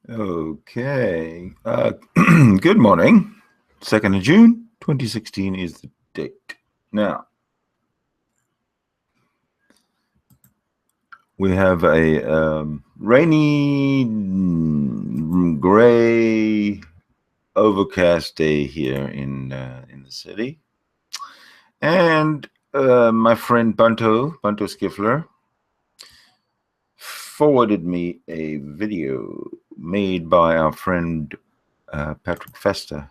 Okay. Good morning. 2nd of June, 2016 is the date. Now, we have a rainy, gray, overcast day here in the city. And my friend Bunto Skiffler, forwarded me a video made by our friend Patrick Festa.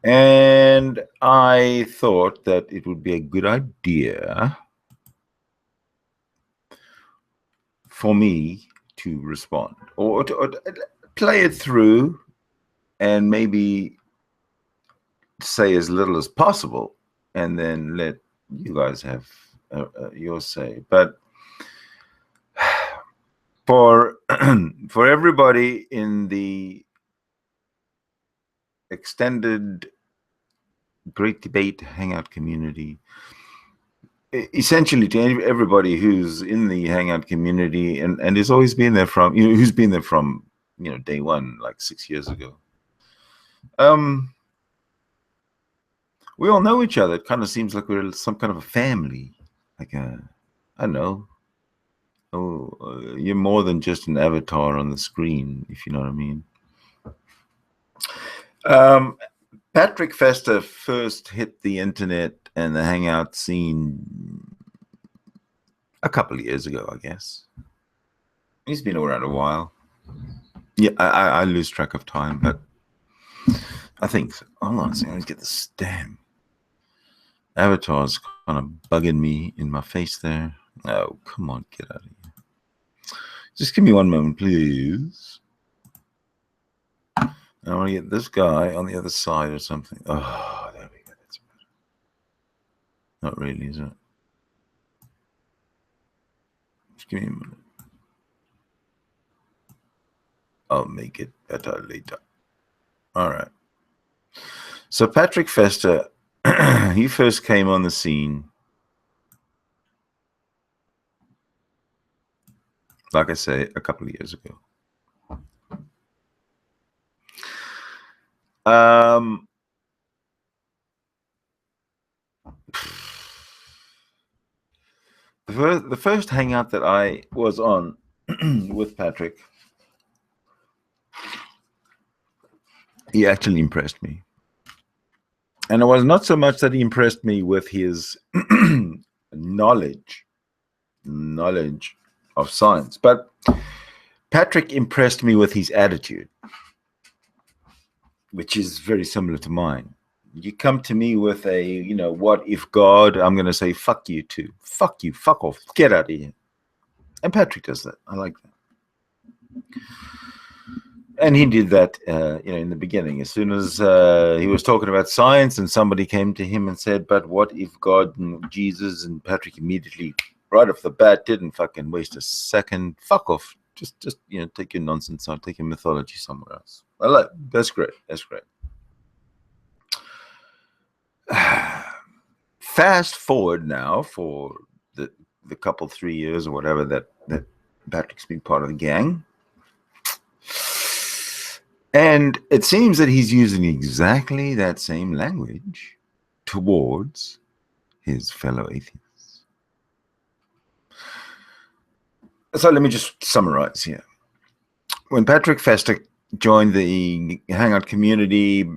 And I thought that it would be a good idea for me to respond or to play it through and maybe say as little as possible and then let you guys have your say. But for everybody in the extended Great Debate Hangout community, essentially to everybody who's in the Hangout community and has always been there from, who's been there from, day one, like 6 years ago. We all know each other. It kind of seems like we're some kind of a family. Like I don't know. You're more than just an avatar on the screen, if you know what I mean. Patrick Festa first hit the internet and the Hangout scene a couple of years ago, I guess. He's been around a while. Yeah, I lose track of time, but I think so. Hold on a second, let's get this damn avatar's kind of bugging me in my face there. Oh, come on, get out of here. Just give me one moment, please. I want to get this guy on the other side or something. Oh, there we go. That's better. Not really, is it? Just give me a minute. I'll make it better later. All right. So Patrick Festa, he first came on the scene, like I say, a couple of years ago. The first hangout that I was on with Patrick, he actually impressed me. And it was not so much that he impressed me with his knowledge of science, but Patrick impressed me with his attitude, which is very similar to mine. You come to me with a, what if God, I'm going to say, fuck you too. Fuck you, fuck off, get out of here. And Patrick does that. I like that. And he did that, in the beginning. As soon as he was talking about science and somebody came to him and said, but what if God and Jesus, and Patrick immediately, right off the bat, didn't fucking waste a second. Fuck off. Just take your nonsense out, take your mythology somewhere else. I like that's great. That's great. Fast forward now for the couple 3 years or whatever that Patrick's been part of the gang. And it seems that he's using exactly that same language towards his fellow atheists. So let me just summarize here. When Patrick Festa joined the Hangout community a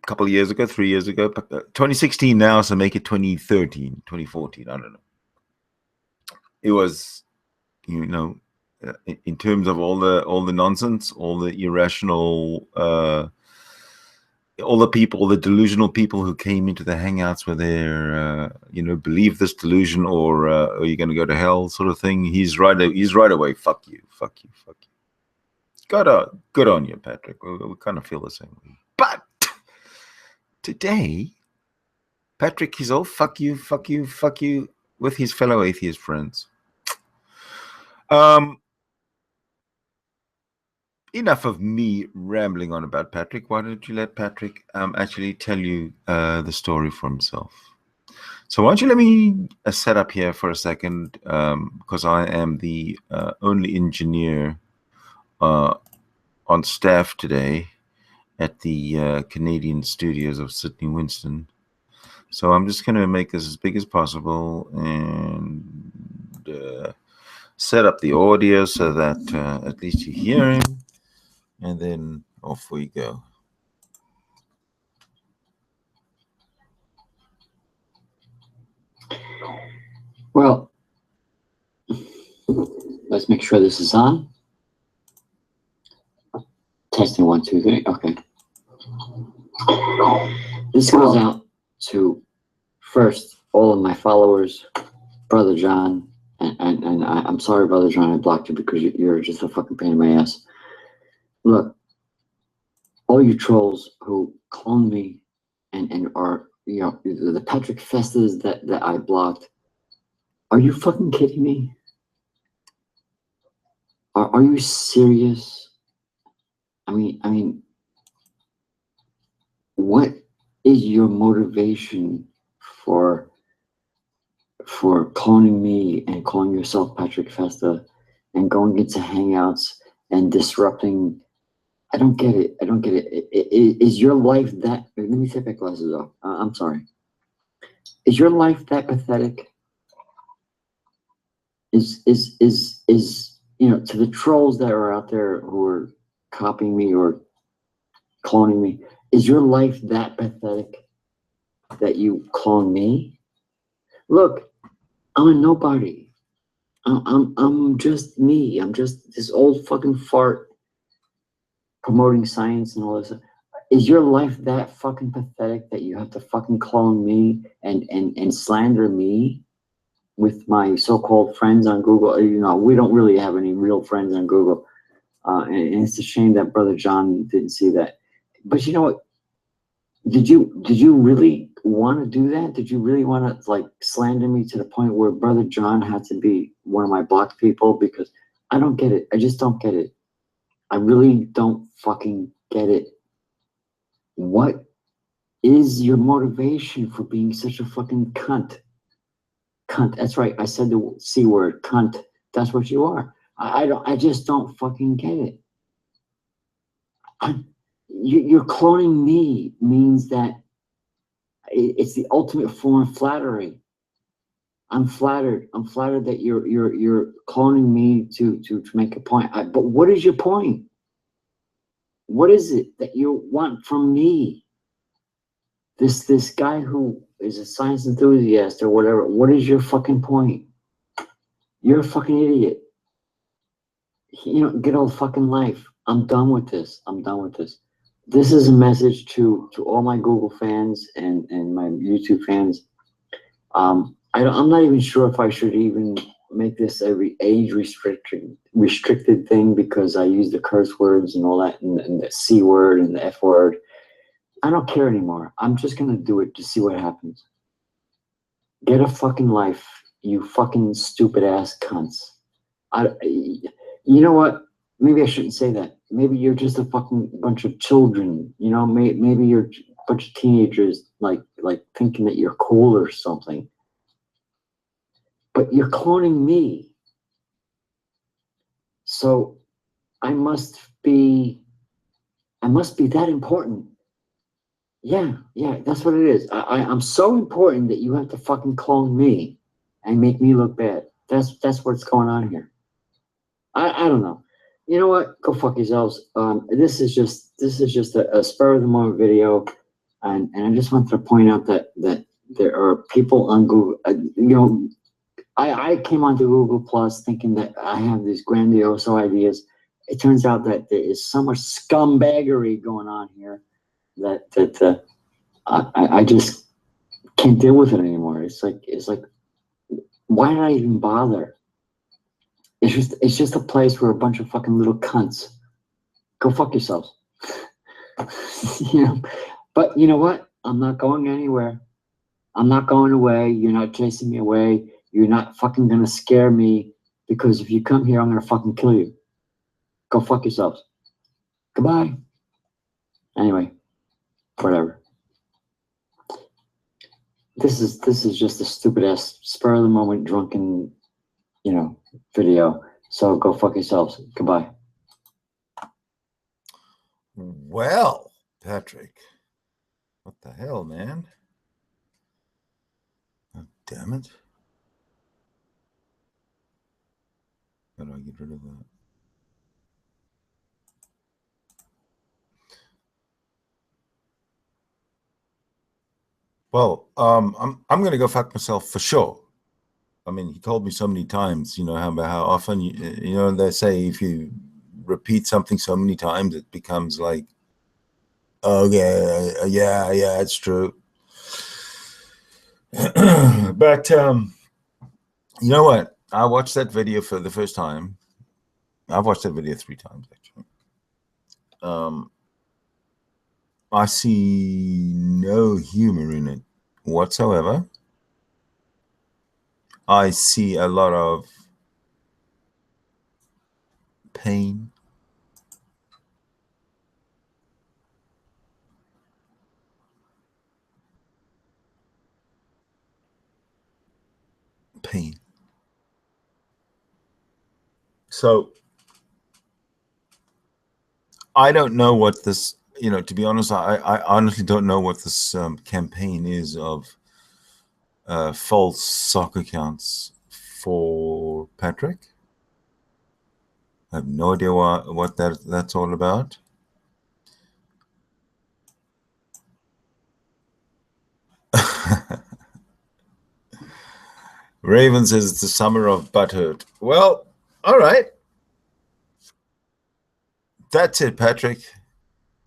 couple of years ago, 3 years ago, 2016 now, so make it 2013, 2014, I don't know. It was, in terms of all the nonsense, all the irrational, all the people, the delusional people who came into the Hangouts with their, believe this delusion or are you going to go to hell sort of thing. He's right away. Fuck you, fuck you, fuck you. Good on you, Patrick. We kind of feel the same way. But today, Patrick is all fuck you, fuck you, fuck you with his fellow atheist friends. Enough of me rambling on about Patrick. Why don't you let Patrick actually tell you the story for himself? So why don't you let me set up here for a second, because I am the only engineer on staff today at the Canadian studios of Sydney Winston. So I'm just going to make this as big as possible and set up the audio so that at least you hear him, and then off we go. Well, let's make sure this is on. Testing 1, 2, 3. Okay. This goes out to, first, all of my followers, Brother John, and I'm sorry, Brother John, I blocked you because you're just a fucking pain in my ass. Look, all you trolls who clone me and are, you know, the Patrick Festas that I blocked, are you fucking kidding me? Are you serious? I mean, what is your motivation for cloning me and calling yourself Patrick Festa and going into hangouts and disrupting? I don't get it. I don't get it. Is your life that? Let me take my glasses off. I'm sorry. Is your life that pathetic? Is you know, to the trolls that are out there who are copying me or cloning me, is your life that pathetic that you clone me? Look, I'm a nobody. I'm just me. I'm just this old fucking fart promoting science and all this. Is your life that fucking pathetic that you have to fucking clone me and slander me with my so-called friends on Google? You know, we don't really have any real friends on Google. And it's a shame that Brother John didn't see that. But you know what? Did you really want to do that? Did you really want to like slander me to the point where Brother John had to be one of my blocked people? Because I don't get it. I just don't get it. I really don't fucking get it. What is your motivation for being such a fucking cunt? Cunt. That's right. I said the C word, cunt. That's what you are. I just don't fucking get it. You're cloning me means that it's the ultimate form of flattery. I'm flattered. I'm flattered that you're cloning me to make a point. But what is your point? What is it that you want from me? This guy who is a science enthusiast or whatever. What is your fucking point? You're a fucking idiot. You know, get a fucking life. I'm done with this. I'm done with this. This is a message to all my Google fans and my YouTube fans. I'm not even sure if I should even make this a age restricted thing because I use the curse words and all that and the C word and the F word. I don't care anymore. I'm just gonna do it to see what happens. Get a fucking life, you fucking stupid ass cunts. You know what? Maybe I shouldn't say that. Maybe you're just a fucking bunch of children. You know, maybe you're a bunch of teenagers, like thinking that you're cool or something. But you're cloning me. So I must be that important. Yeah, that's what it is. I'm so important that you have to fucking clone me and make me look bad. That's what's going on here. I don't know. You know what? Go fuck yourselves. This is just a spur of the moment video, and I just wanted to point out that there are people on Google. You know, I came onto Google Plus thinking that I have these grandiose ideas. It turns out that there is so much scumbaggery going on here that I just can't deal with it anymore. It's like why did I even bother? It's just a place where a bunch of fucking little cunts go fuck yourselves. You know, but you know what? I'm not going anywhere. I'm not going away. You're not chasing me away. You're not fucking gonna scare me because if you come here, I'm gonna fucking kill you. Go fuck yourselves. Goodbye. Anyway, whatever. This is just a stupid ass spur of the moment drunken, video. So go fuck yourselves. Goodbye. Well, Patrick, what the hell, man? Oh, damn it. How do I get rid of that? Well, I'm gonna go fuck myself for sure. I mean, he told me so many times, how often they say if you repeat something so many times, it becomes like, okay, yeah, it's true. But you know what? I watched that video for the first time. I've watched that video 3 times actually. I see no humor in it whatsoever. I see a lot of pain. So I don't know what this, to be honest, I honestly don't know what this campaign is of false soccer accounts for Patrick. I have no idea what that's all about. Raven says it's the summer of butthurt. Well, all right. That's it, Patrick.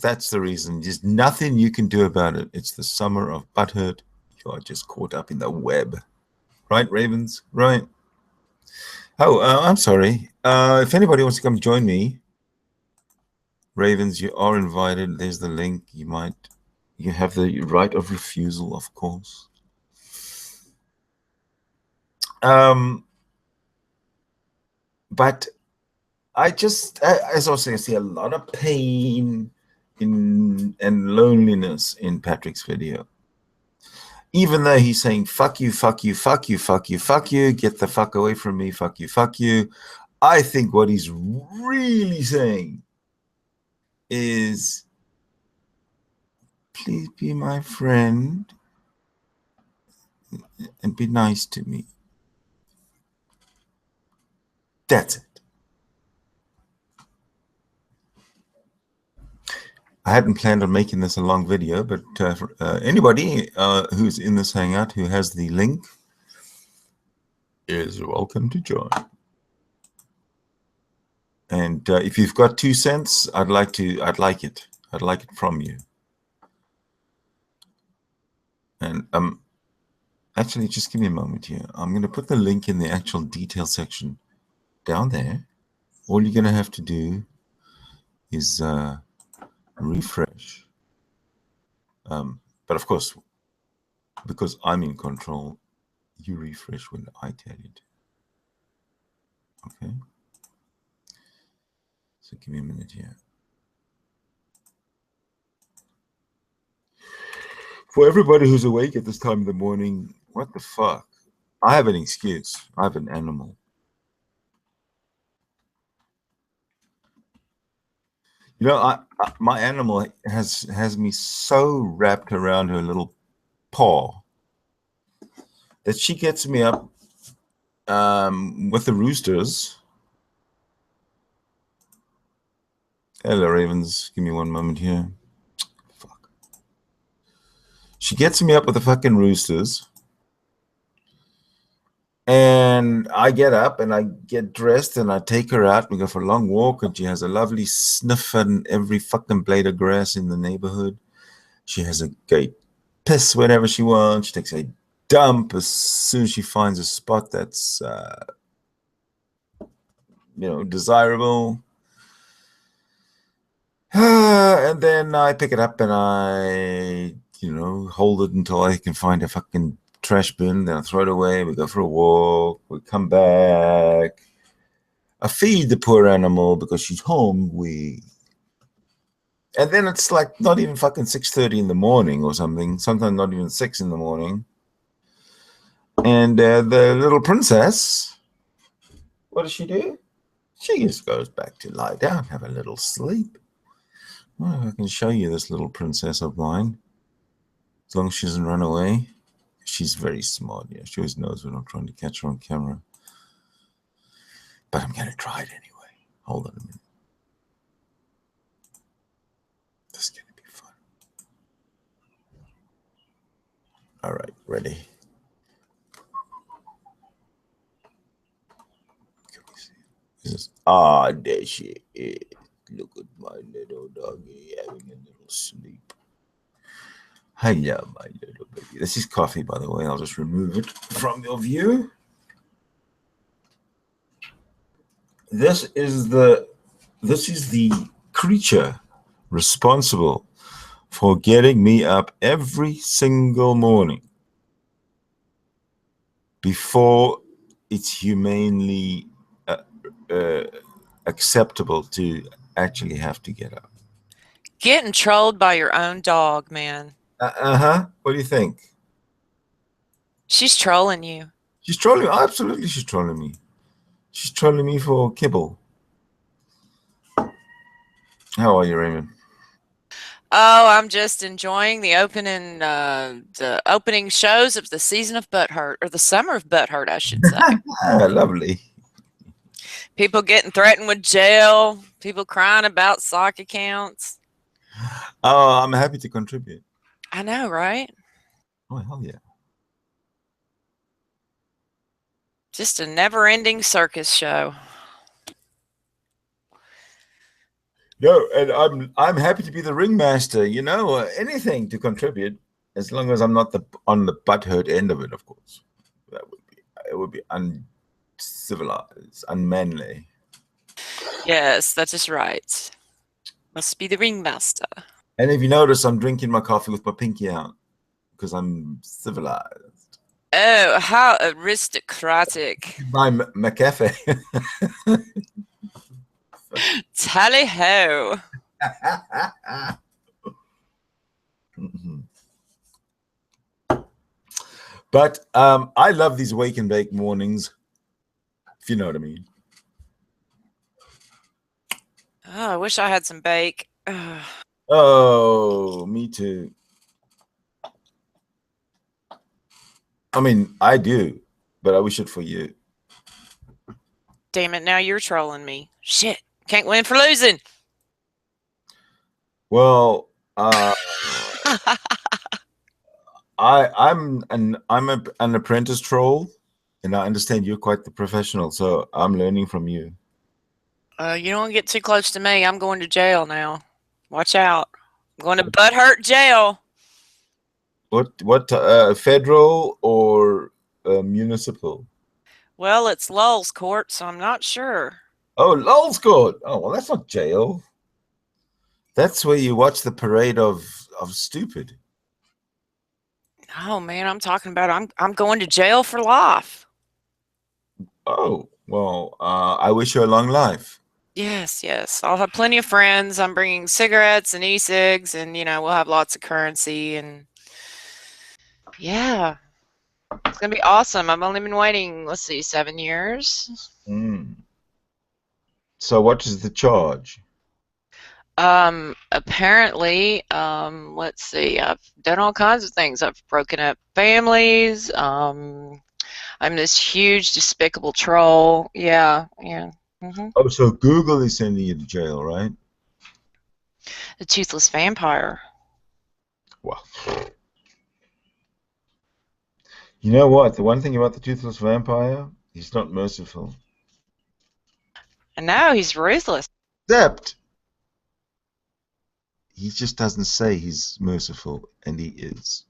That's the reason. There's nothing you can do about it. It's the summer of butthurt. You are just caught up in the web. Right, Ravens? Right. Oh, I'm sorry. If anybody wants to come join me, Ravens, you are invited. There's the link. You have the right of refusal, of course. But I just, as I was saying, I see a lot of pain and loneliness in Patrick's video. Even though he's saying, fuck you, fuck you, fuck you, fuck you, fuck you, get the fuck away from me, fuck you, fuck you. I think what he's really saying is, please be my friend and be nice to me. That's it. I hadn't planned on making this a long video, but for anybody who's in this hangout who has the link is welcome to join. And if you've got 2 cents, I'd like it. I'd like it from you. And actually, just give me a moment here. I'm going to put the link in the actual detail section down there. All you're going to have to do is refresh. But of course, because I'm in control, you refresh when I tell you to. Okay. So give me a minute here. For everybody who's awake at this time of the morning, what the fuck? I have an excuse. I have an animal. My animal has me so wrapped around her little paw that she gets me up with the roosters. Hello, Ravens. Give me one moment here. Fuck. She gets me up with the fucking roosters. And I get up and I get dressed and I take her out. We go for a long walk and she has a lovely sniff at every fucking blade of grass in the neighborhood. She has a great piss whenever she wants. She takes a dump as soon as she finds a spot that's, desirable. And then I pick it up and I, hold it until I can find a fucking trash bin, then I throw it away, we go for a walk, we come back, I feed the poor animal because she's hungry, and then it's like not even fucking 6:30 in the morning or something, sometimes not even 6 in the morning, And the little princess, what does she do? She just goes back to lie down, have a little sleep. Well, I can show you this little princess of mine. As long as she doesn't run away. She's very smart. Yeah, she always knows when I'm trying to catch her on camera. But I'm going to try it anyway. Hold on a minute. This is going to be fun. All right, ready? Can we see it? Is this? Ah, there she is. Look at my little doggy having a little sleep. Hello, my little baby. This is coffee, by the way. I'll just remove it from your view. This is the creature responsible for getting me up every single morning before it's humanely acceptable to actually have to get up. Getting trolled by your own dog, man. What do you think? She's trolling you. She's trolling me. Absolutely, she's trolling me. She's trolling me for kibble. How are you, Raymond? Oh, I'm just enjoying the opening shows of the season of Butthurt, or the summer of Butthurt, I should say. Lovely. People getting threatened with jail. People crying about sock accounts. Oh, I'm happy to contribute. I know, right? Oh, hell yeah. Just a never-ending circus show. No, and I'm happy to be the ringmaster. You know, anything to contribute, as long as I'm not on the butthurt end of it. Of course, it would be uncivilized, unmanly. Yes, that is right. Must be the ringmaster. And if you notice, I'm drinking my coffee with my pinky out because I'm civilized. Oh, how aristocratic. My McCafe. Tally ho. But I love these wake and bake mornings, if you know what I mean. Oh, I wish I had some bake. Oh, me too. I mean, I do, but I wish it for you. Damn it, now you're trolling me. Shit, can't win for losing. Well, I'm an apprentice troll, and I understand you're quite the professional, so I'm learning from you. You don't get too close to me. I'm going to jail now. Watch out. I'm going to butthurt jail. What federal or municipal? Well, it's Lowell's court, so I'm not sure. Oh, Lowell's court. Oh, well, that's not jail. That's where you watch the parade of stupid. Oh man, I'm talking about I'm going to jail for life. Oh, well, I wish you a long life. Yes, yes. I'll have plenty of friends. I'm bringing cigarettes and e-cigs, and we'll have lots of currency, and yeah, it's gonna be awesome. I've only been waiting, let's see, 7 years. So what is the charge? Apparently, let's see, I've done all kinds of things. I've broken up families. I'm this huge, despicable troll. Yeah. Oh, so Google is sending you to jail, right? The toothless vampire. Well, you know what? The one thing about the toothless vampire, he's not merciful. And now he's ruthless. Except he just doesn't say he's merciful, and he is.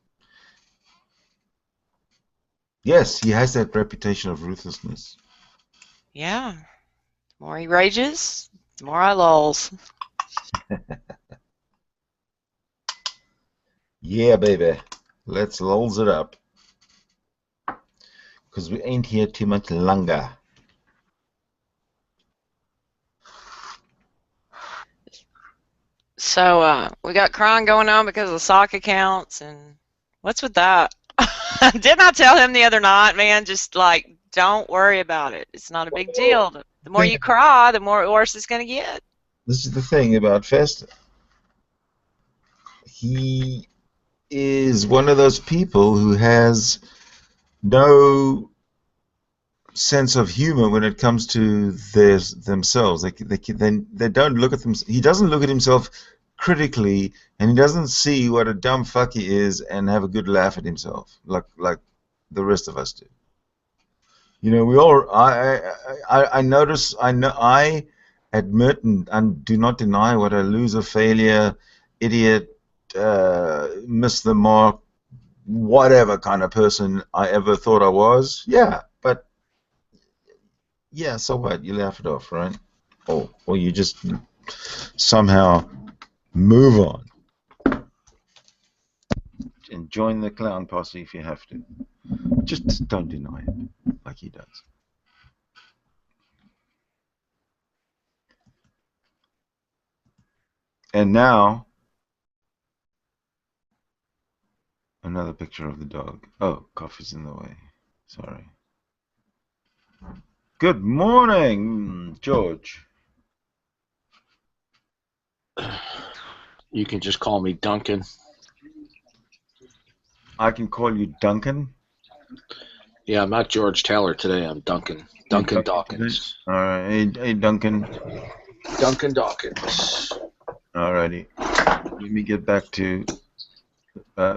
Yes, he has that reputation of ruthlessness. Yeah. The more he rages, the more I lulls. Yeah, baby. Let's lulls it up. Because we ain't here too much longer. So, we got crime going on because of sock accounts, and what's with that? Didn't I tell him the other night, man? Just like, don't worry about it. It's not a big deal. The more you cry, the more worse it's going to get. This is the thing about Festa. He is one of those people who has no sense of humor when it comes to themselves. They don't look at them. He doesn't look at himself critically, and he doesn't see what a dumb fuck he is and have a good laugh at himself like the rest of us do. You know, we all. I notice. I admit and do not deny what a loser, failure, idiot, miss the mark, whatever kind of person I ever thought I was. Yeah, but yeah, so what? You laugh it off, right? Or you just somehow move on and join the clown posse if you have to. Just don't deny it like he does. And now, another picture of the dog. Oh, coffee's in the way. Sorry. Good morning, George. You can just call me Duncan. I can call you Duncan. Yeah, I'm not George Taylor today. I'm Duncan. Duncan Dawkins. All right. Hey, Duncan. Duncan Dawkins. Alrighty. Let me get back to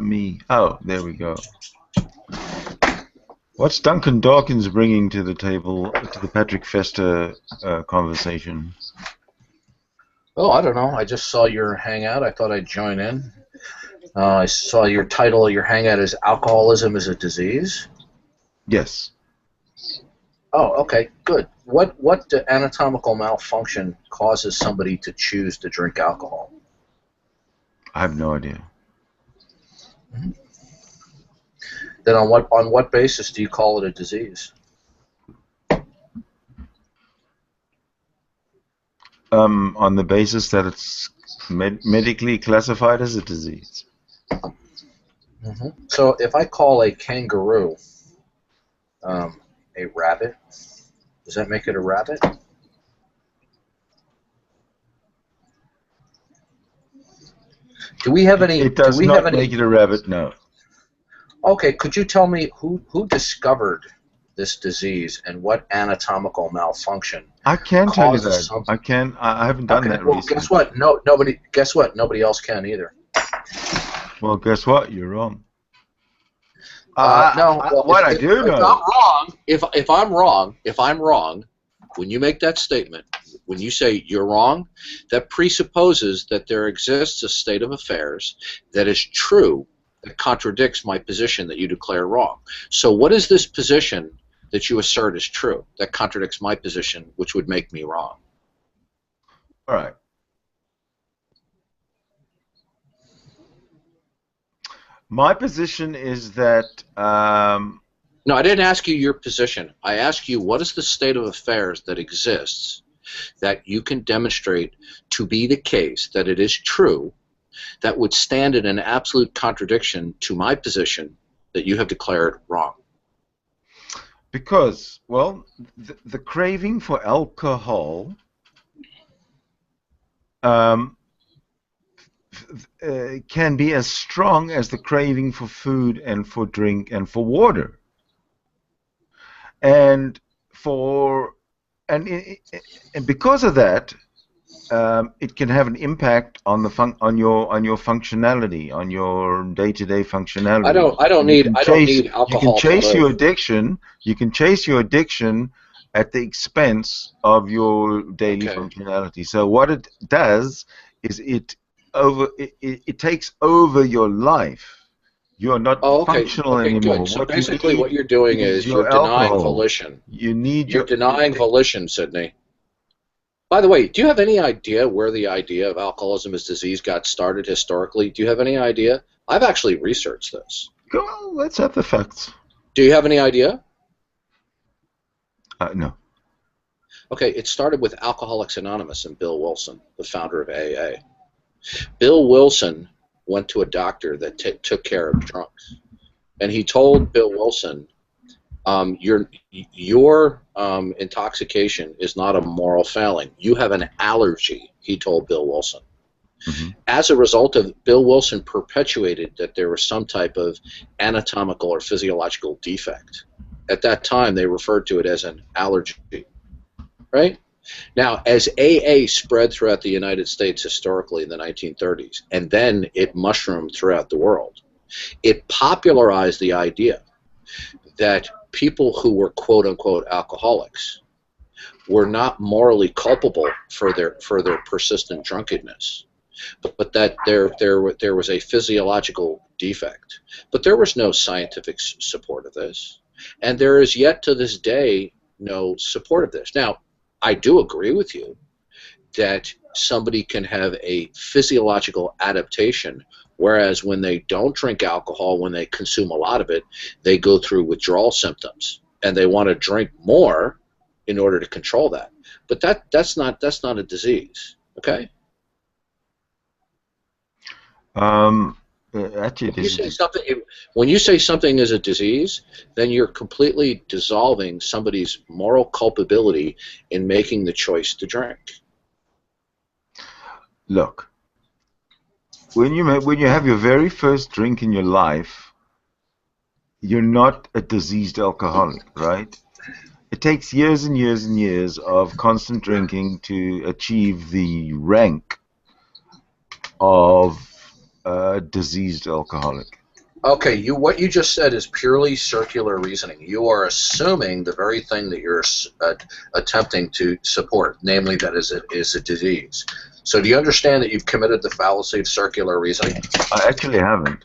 me. Oh, there we go. What's Duncan Dawkins bringing to the table, to the Patrick Festa conversation? Oh, I don't know. I just saw your hangout. I thought I'd join in. I saw your title of your hangout is Alcoholism is a Disease. Yes. Oh, okay, good. What anatomical malfunction causes somebody to choose to drink alcohol? I have no idea. Mm-hmm. Then on what basis do you call it a disease? On the basis that it's medically classified as a disease. Mm-hmm. So if I call a kangaroo a rabbit, does that make it a rabbit? Do we have any? It does not have make it a rabbit, no. Okay, could you tell me who discovered this disease and what anatomical malfunction? I can tell you that. I can. I haven't done that well, recently. Guess what? Nobody. Guess what? Nobody else can either. Well, guess what? You're wrong. No. Well, what I do know. If I'm wrong, if I'm wrong, when you make that statement, when you say you're wrong, that presupposes that there exists a state of affairs that is true that contradicts my position that you declare wrong. So what is this position that you assert is true that contradicts my position, which would make me wrong? All right. My position is that... No, I didn't ask you your position. I asked you what is the state of affairs that exists that you can demonstrate to be the case that it is true that would stand in an absolute contradiction to my position that you have declared wrong. Because, well, the craving for alcohol can be as strong as the craving for food and for drink and for water. And because of that, it can have an impact on your functionality, on your day-to-day functionality. I don't need alcohol. You can chase your addiction. You can chase your addiction at the expense of your daily functionality. So what it does is it takes over your life. You're not functional anymore. Good. So basically what you're doing is you're denying volition. You're denying volition, Sydney. By the way, do you have any idea where the idea of alcoholism as disease got started historically? Do you have any idea? I've actually researched this. Go on, let's have the facts. Do you have any idea? No. Okay, it started with Alcoholics Anonymous and Bill Wilson, the founder of AA. Bill Wilson went to a doctor that took care of drunks. and he told Bill Wilson, your intoxication is not a moral failing. You have an allergy, he told Bill Wilson. Mm-hmm. As a result of Bill Wilson perpetuated that there was some type of anatomical or physiological defect. At that time, they referred to it as an allergy, right? Now, as AA spread throughout the United States historically in the 1930s, and then it mushroomed throughout the world, it popularized the idea that people who were quote-unquote alcoholics were not morally culpable for their persistent drunkenness, but that there was a physiological defect. But there was no scientific support of this, and there is yet to this day no support of this. Now, I do agree with you that somebody can have a physiological adaptation, whereas when they don't drink alcohol, when they consume a lot of it, they go through withdrawal symptoms, and they want to drink more in order to control that. But that's not a disease, okay? Actually, when you say something is a disease, then you're completely dissolving somebody's moral culpability in making the choice to drink. Look, when you have your very first drink in your life, you're not a diseased alcoholic, right? It takes years and years and years of constant drinking to achieve the rank of a diseased alcoholic. Okay, what you just said is purely circular reasoning. You are assuming the very thing that you're attempting to support, namely that is a disease. So do you understand that you've committed the fallacy of circular reasoning? I actually haven't.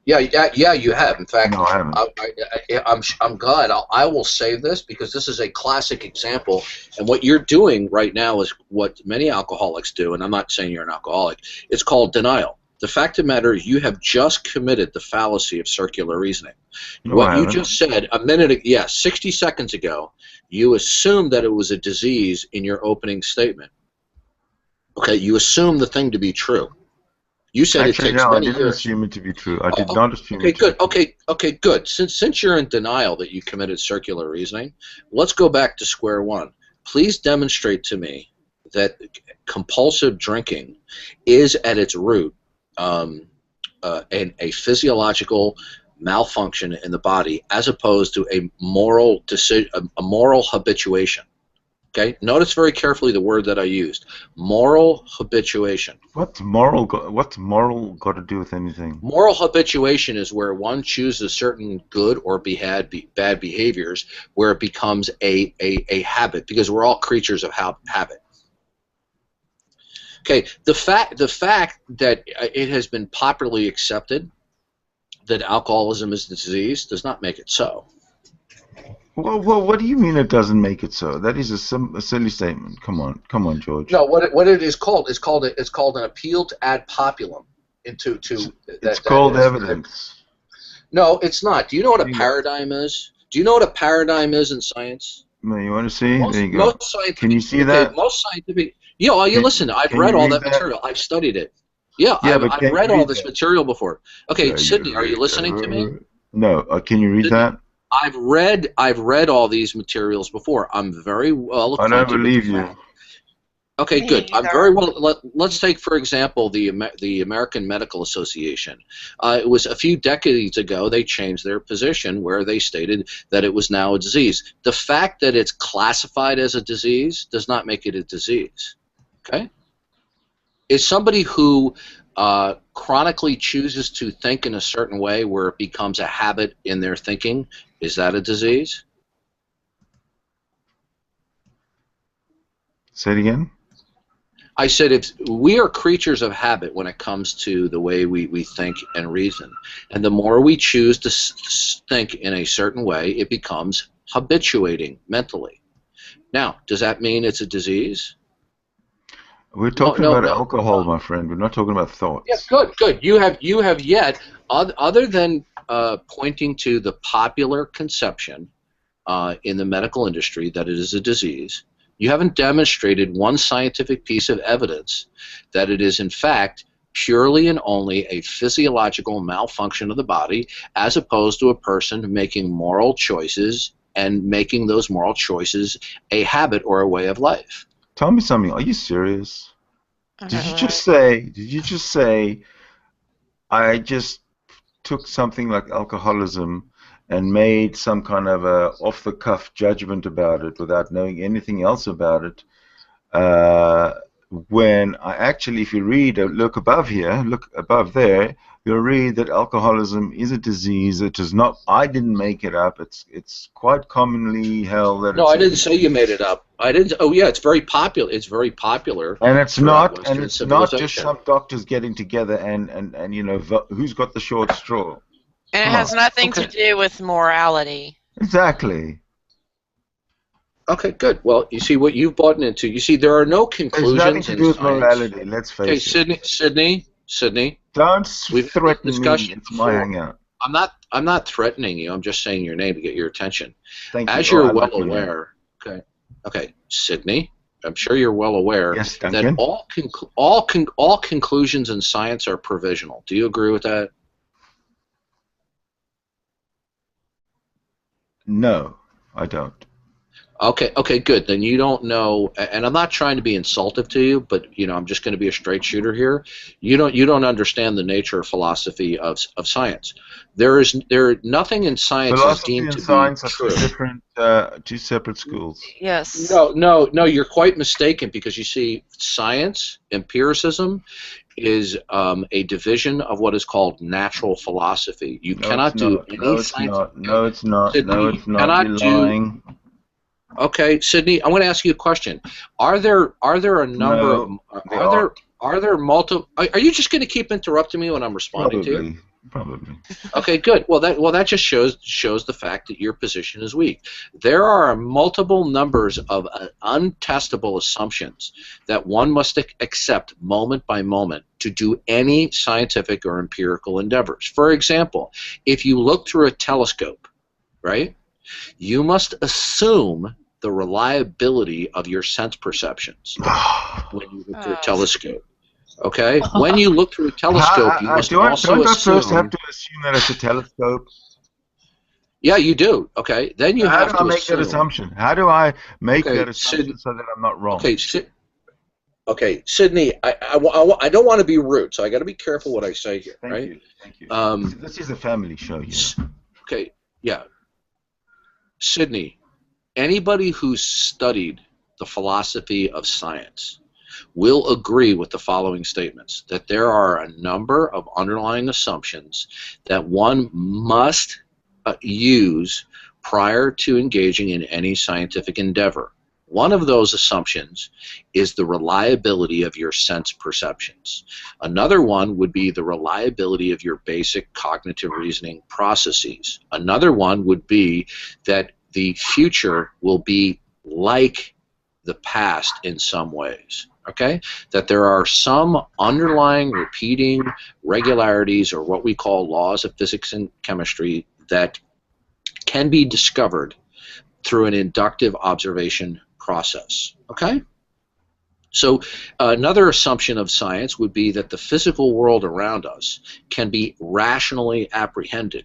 Yeah, you have. In fact, no, I haven't. I'm glad. I will save this because this is a classic example. And what you're doing right now is what many alcoholics do, and I'm not saying you're an alcoholic. It's called denial. The fact of the matter is you have just committed the fallacy of circular reasoning. No, what you just said a minute, 60 seconds ago, you assumed that it was a disease in your opening statement. Okay, you assumed the thing to be true. You said actually, it takes no, many I didn't years. assume it to be true. I did not assume okay, it to good. be true. Okay, good. Since you're in denial that you committed circular reasoning, let's go back to square one. Please demonstrate to me that compulsive drinking is at its root a physiological malfunction in the body, as opposed to a moral habituation. Okay, notice very carefully the word that I used: moral habituation. What's moral got to do with anything? Moral habituation is where one chooses certain good or bad behaviors, where it becomes a habit, because we're all creatures of habit. Okay, the fact that it has been popularly accepted that alcoholism is a disease does not make it so. Well, what do you mean it doesn't make it so? That is a silly statement. Come on, George. No, what it is called is called an appeal to ad populum into it's called evidence. No, it's not. Do you know what a paradigm is? Do you know what a paradigm is in science? No, you want to see? There you go. Can you see that? Most scientific. Listen. I've read all that material. I've studied it. Yeah, I've read all this material before. Okay, Sydney, are you listening to me? No. Can you read that? I've read all these materials before. I'm very well acquainted. I don't believe you. Okay, good. I'm very well. Let's take, for example, the American Medical Association. It was a few decades ago they changed their position where they stated that it was now a disease. The fact that it's classified as a disease does not make it a disease. Okay? Is somebody who chronically chooses to think in a certain way where it becomes a habit in their thinking, is that a disease? Say it again. I said if we are creatures of habit when it comes to the way we think and reason, and the more we choose to think in a certain way, it becomes habituating mentally. Now, does that mean it's a disease? We're talking about alcohol, my friend. We're not talking about thoughts. Yeah, good. You have yet, other than pointing to the popular conception in the medical industry that it is a disease, you haven't demonstrated one scientific piece of evidence that it is in fact purely and only a physiological malfunction of the body, as opposed to a person making moral choices and making those moral choices a habit or a way of life. Tell me something. Are you serious? Did you just say, I just took something like alcoholism and made some kind of a off-the-cuff judgment about it without knowing anything else about it? When I actually, if you read, look above here, look above there, you'll read that alcoholism is a disease. It is not. I didn't make it up. It's quite commonly held that. No, I didn't say you made it up. I didn't. Oh yeah, it's very popular. It's very popular. And it's not. And it's not just some doctors getting together and you know who's got the short straw. And it has nothing to do with morality. Exactly. Okay, good. Well, you see what you've bought into. You see, there are no conclusions. There's nothing to do with morality. Let's face it. Okay, Sydney. Don't threaten me. It's my hangout. I'm not threatening you. I'm just saying your name to get your attention. Thank you. As you're well aware. Okay, Sydney. I'm sure you're well aware that all conclusions in science are provisional. Do you agree with that? No, I don't. Okay, good. Then you don't know, and I'm not trying to be insultive to you, but you know, I'm just going to be a straight shooter here. You don't understand the nature of philosophy of science. There nothing in science is deemed to be true. Philosophy and science are two separate schools. Yes. No, you're quite mistaken, because you see, science, empiricism, is a division of what is called natural philosophy. You cannot do any science. No, it's not. Sydney, no, it's not. You're lying. Okay, Sydney, I'm going to ask you a question. Are there a number are there multiple? Are you just going to keep interrupting me when I'm responding to you? Probably. Okay, good. Well, that just shows the fact that your position is weak. There are multiple numbers of untestable assumptions that one must accept moment by moment to do any scientific or empirical endeavors. For example, if you look through a telescope, right, you must assume the reliability of your sense perceptions when you look through a telescope. Okay? When you look through a telescope, you must also don't assume... I first have to assume that it's a telescope? Yeah, you do. Okay, then you have to assume... How do I make that assumption? How do I make that assumption so that I'm not wrong? Okay, Sydney, I don't want to be rude, so I got to be careful what I say here, right? Thank you. This is a family show here. Okay, yeah. Sydney, anybody who's studied the philosophy of science will agree with the following statements, that there are a number of underlying assumptions that one must use prior to engaging in any scientific endeavor. One of those assumptions is the reliability of your sense perceptions. Another one would be the reliability of your basic cognitive reasoning processes. Another one would be that the future will be like the past in some ways. Okay? That there are some underlying repeating regularities, or what we call laws of physics and chemistry, that can be discovered through an inductive observation process. Okay? So another assumption of science would be that the physical world around us can be rationally apprehended.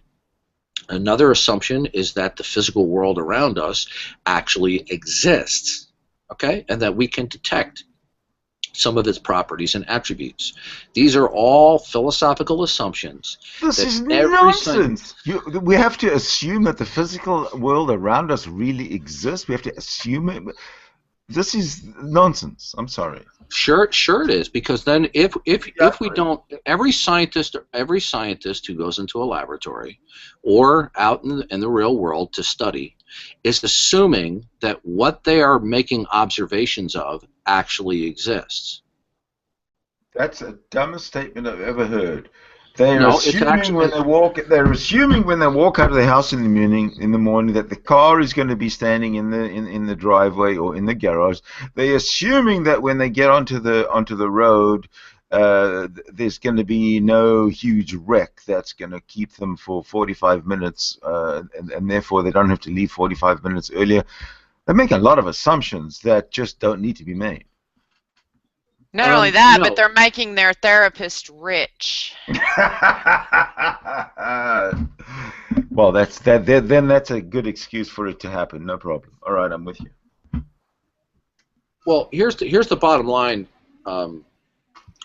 Another assumption is that the physical world around us actually exists, okay, and that we can detect some of its properties and attributes. These are all philosophical assumptions. This is nonsense. We have to assume that the physical world around us really exists. We have to assume it. This is nonsense. I'm sorry. Sure it is, because then if we don't, every scientist who goes into a laboratory or out in the real world to study is assuming that what they are making observations of actually exists. That's the dumbest statement I've ever heard. They're assuming when they walk out of the house in the morning that the car is going to be standing in the driveway or in the garage. They're assuming that when they get onto the road, there's going to be no huge wreck that's going to keep them for 45 minutes, and therefore they don't have to leave 45 minutes earlier. They make a lot of assumptions that just don't need to be made. Not only that, no. but they're making their therapist rich. Well, then that's a good excuse for it to happen. No problem. All right, I'm with you. Well, here's the bottom line,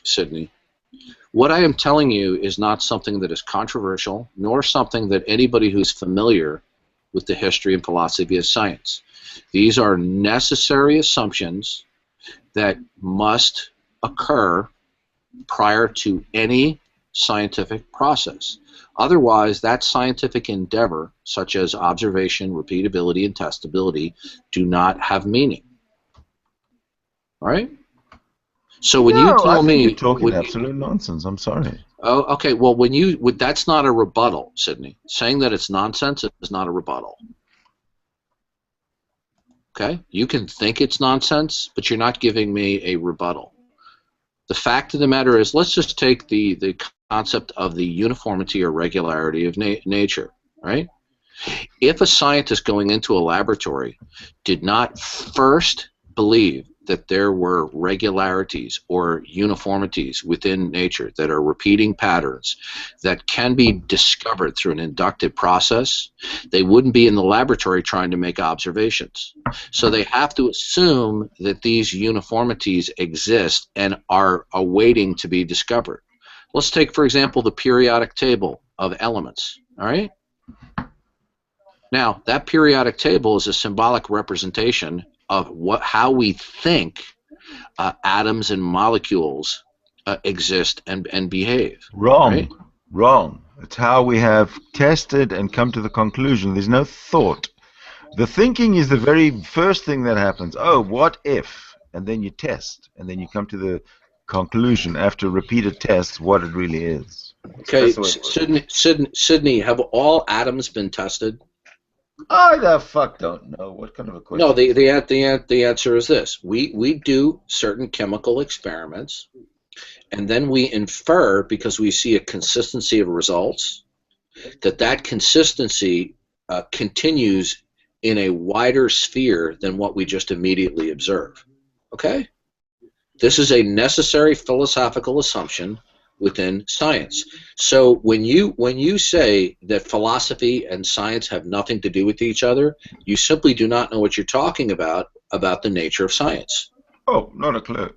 Sydney. What I am telling you is not something that is controversial, nor something that anybody who's familiar with the history and philosophy of science. These are necessary assumptions that must occur prior to any scientific process. Otherwise, that scientific endeavor, such as observation, repeatability, and testability, do not have meaning. All right? So when you tell me you're talking absolute nonsense. I'm sorry. Oh, okay. Well, that's not a rebuttal, Sydney. Saying that it's nonsense is not a rebuttal. Okay? You can think it's nonsense, but you're not giving me a rebuttal. The fact of the matter is, let's just take the concept of the uniformity or regularity of nature, right? If a scientist going into a laboratory did not first believe that there were regularities or uniformities within nature that are repeating patterns that can be discovered through an inductive process, they wouldn't be in the laboratory trying to make observations. So they have to assume that these uniformities exist and are awaiting to be discovered. Let's take, for example, the periodic table of elements, all right? Now, that periodic table is a symbolic representation of how we think atoms and molecules exist and behave. Wrong. Right? Wrong. It's how we have tested and come to the conclusion. There's no thought. The thinking is the very first thing that happens. Oh, what if? And then you test, and then you come to the conclusion after repeated tests what it really is. Okay, Sydney, have all atoms been tested? I the fuck don't know. What kind of a question? No, the answer is this. We do certain chemical experiments, and then we infer, because we see a consistency of results, that consistency continues in a wider sphere than what we just immediately observe. Okay? This is a necessary philosophical assumption within science. So when you say that philosophy and science have nothing to do with each other, you simply do not know what you're talking about the nature of science. Oh, not a clue.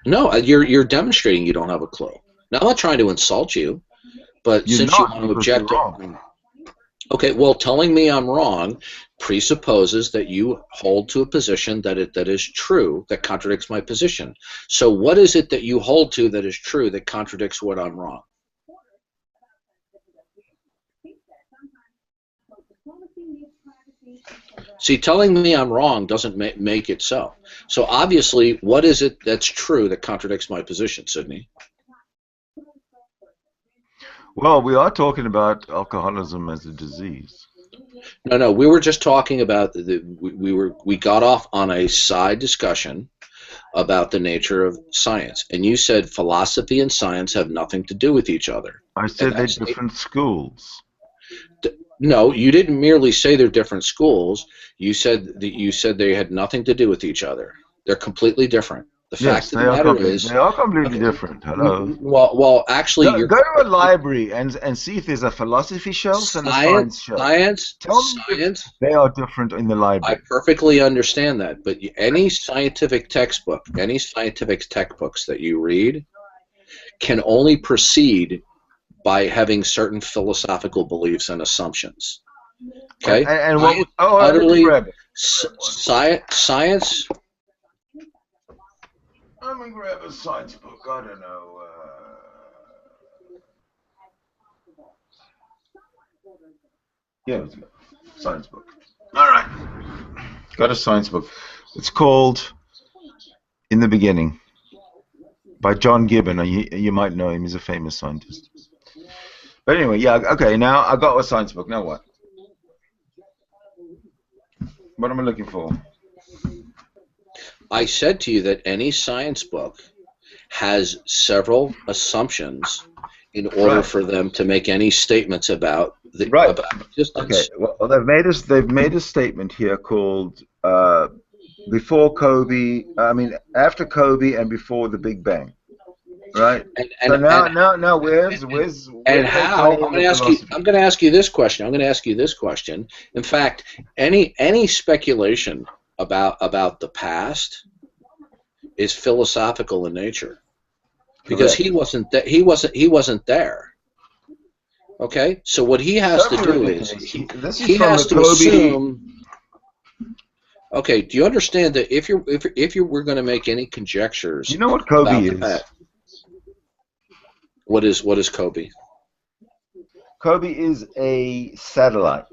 No, you're demonstrating you don't have a clue. Now, I'm not trying to insult you, but You're since not, you want to because object, you're wrong. okay, well, telling me I'm wrong presupposes that you hold to a position that is true, that contradicts my position. So what is it that you hold to that is true that contradicts what I'm wrong? See, telling me I'm wrong doesn't make it so. So obviously, what is it that's true that contradicts my position, Sydney? Well, we are talking about alcoholism as a disease. No, we were just talking about we got off on a side discussion about the nature of science, and you said philosophy and science have nothing to do with each other. I said they're different schools. No, you didn't merely say they're different schools. You said they had nothing to do with each other. They're completely different. The fact of the matter is, they are completely different. Hello. Well, actually, Go to a library and see if there's a philosophy shelf and a science shelf. Science. They are different in the library. I perfectly understand that, but any scientific textbook, any scientific textbooks that you read, can only proceed by having certain philosophical beliefs and assumptions. Okay. And what? Utterly. Science. Let me grab a science book. I don't know. Yeah, let's go. Science book. All right. Got a science book. It's called In the Beginning by John Gibbon. You might know him. He's a famous scientist. But anyway, yeah, okay. Now I got a science book. Now what? What am I looking for? I said to you that any science book has several assumptions in order for them to make any statements about about existence. Okay. Well, they've made a statement here called before Kobe. I mean, after Kobe and before the Big Bang, right? So now, where and do they how? play in the philosophy? I'm going to ask you this question. I'm going to ask you this question. In fact, any speculation about the past is philosophical in nature, because Correct. he wasn't there. Okay, so what he has to do is he has to assume. Okay, do you understand that if you were going to make any conjectures, you know what Kobe about is? the past, what is Kobe? Kobe is a satellite,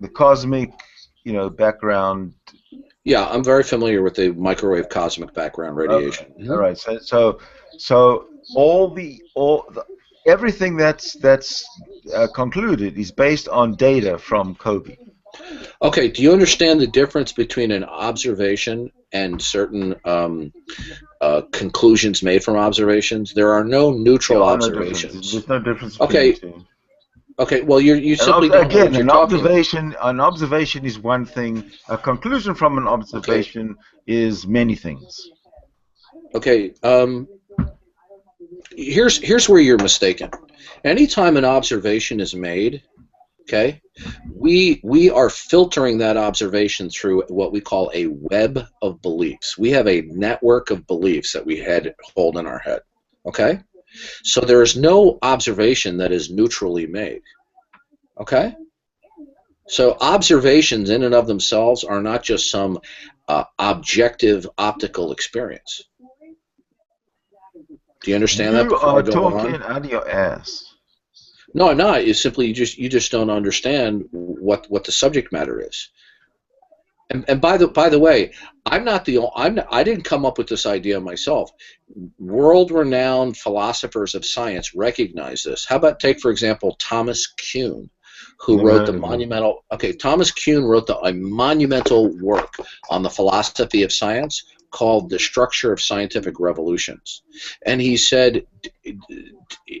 the cosmic, background. Yeah, I'm very familiar with the microwave cosmic background radiation. Okay. All right, so everything that's concluded is based on data from Kobe. Okay, do you understand the difference between an observation and certain conclusions made from observations? There are no neutral observations. There's no difference between the two. Okay, well, you simply don't know what you're talking about. An observation is one thing. A conclusion from an observation is many things. Okay, here's where you're mistaken. Anytime an observation is made, okay, we are filtering that observation through what we call a web of beliefs. We have a network of beliefs that we hold in our head, okay? So there is no observation that is neutrally made, okay? So observations in and of themselves are not just some objective optical experience. Do you understand that? You are talking out of your ass. No, I'm not. It's simply you just don't understand what the subject matter is. And by the way, I didn't come up with this idea myself. World-renowned philosophers of science recognize this. How about take for example Thomas Kuhn, who wrote the monumental. Okay, Thomas Kuhn wrote a monumental work on the philosophy of science called The Structure of Scientific Revolutions, and he said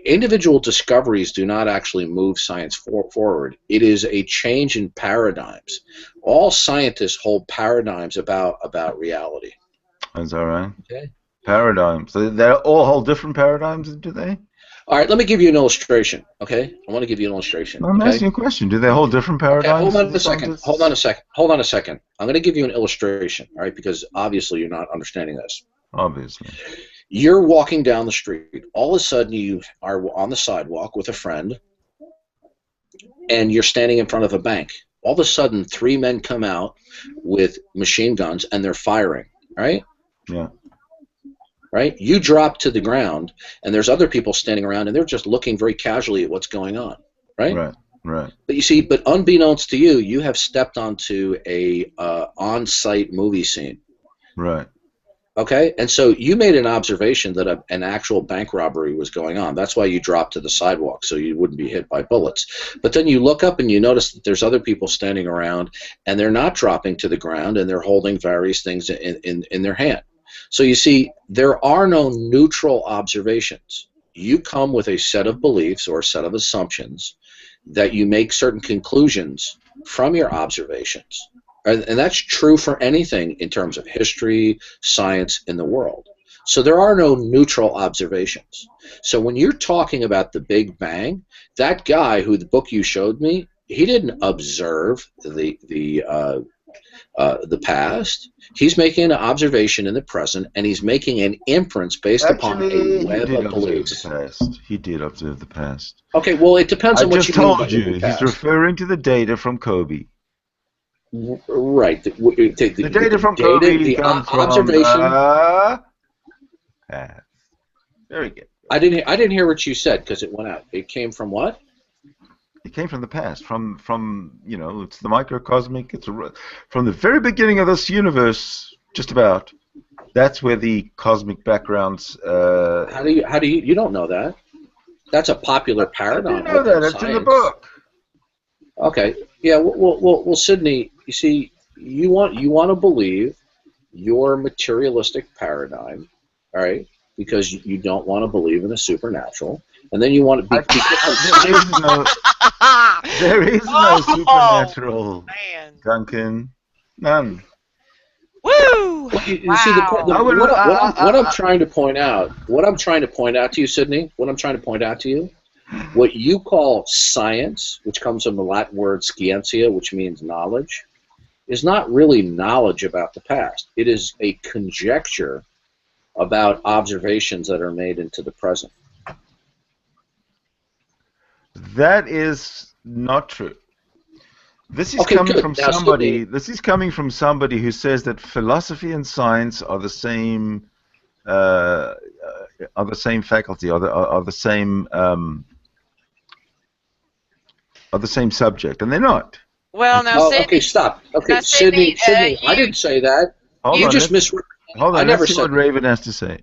individual discoveries do not actually move science forward. It is a change in paradigms. All scientists hold paradigms about reality. That's all right. Okay. Paradigms. They're all hold different paradigms, do they? All right, let me give you an illustration, okay? I want to give you an illustration. I'm asking you a question. Do they hold different paradigms? Okay, hold on a second. I'm going to give you an illustration, all right, because obviously you're not understanding this. Obviously. You're walking down the street. All of a sudden you are on the sidewalk with a friend, and you're standing in front of a bank. All of a sudden, 3 men come out with machine guns, and they're firing, right? Yeah. Right? You drop to the ground, and there's other people standing around, and they're just looking very casually at what's going on, right? Right. But you see, but unbeknownst to you, you have stepped onto a on-site movie scene. Right. Okay? And so you made an observation that an actual bank robbery was going on. That's why you dropped to the sidewalk, so you wouldn't be hit by bullets. But then you look up and you notice that there's other people standing around, and they're not dropping to the ground, and they're holding various things in their hand. So you see, there are no neutral observations. You come with a set of beliefs or a set of assumptions that you make certain conclusions from your observations. And that's true for anything in terms of history, science, in the world. So there are no neutral observations. So when you're talking about the Big Bang, that guy who the book you showed me, he didn't observe the past. He's making an observation in the present, and he's making an inference based upon a web of beliefs. He did observe the past. Okay, well, it depends on what you mean by the past. He's referring to the data from Kobe. Right. The data from Kobe comes from past. Very good. I didn't hear what you said because it went out. It came from what? It came from the past, from it's the microcosmic. It's from the very beginning of this universe, just about. That's where the cosmic backgrounds. How do you don't know that? That's a popular paradigm. I know that. It's in the book. Okay. Yeah. Well, Sidney, you see, you want to believe your materialistic paradigm, all right? Because you don't want to believe in the supernatural. And then you want to be. There is no supernatural, Duncan. None. Woo! You see, what I'm trying to point out, to you, Sydney, what you call science, which comes from the Latin word scientia, which means knowledge, is not really knowledge about the past. It is a conjecture about observations that are made into the present. That is not true. This is coming from somebody who says that philosophy and science are the same faculty, are the same subject, and they're not. Well, now, Sydney, okay, stop. Okay, now, Sydney, I didn't say that. You just misread. Hold on, I never let's see said what Raven has to say.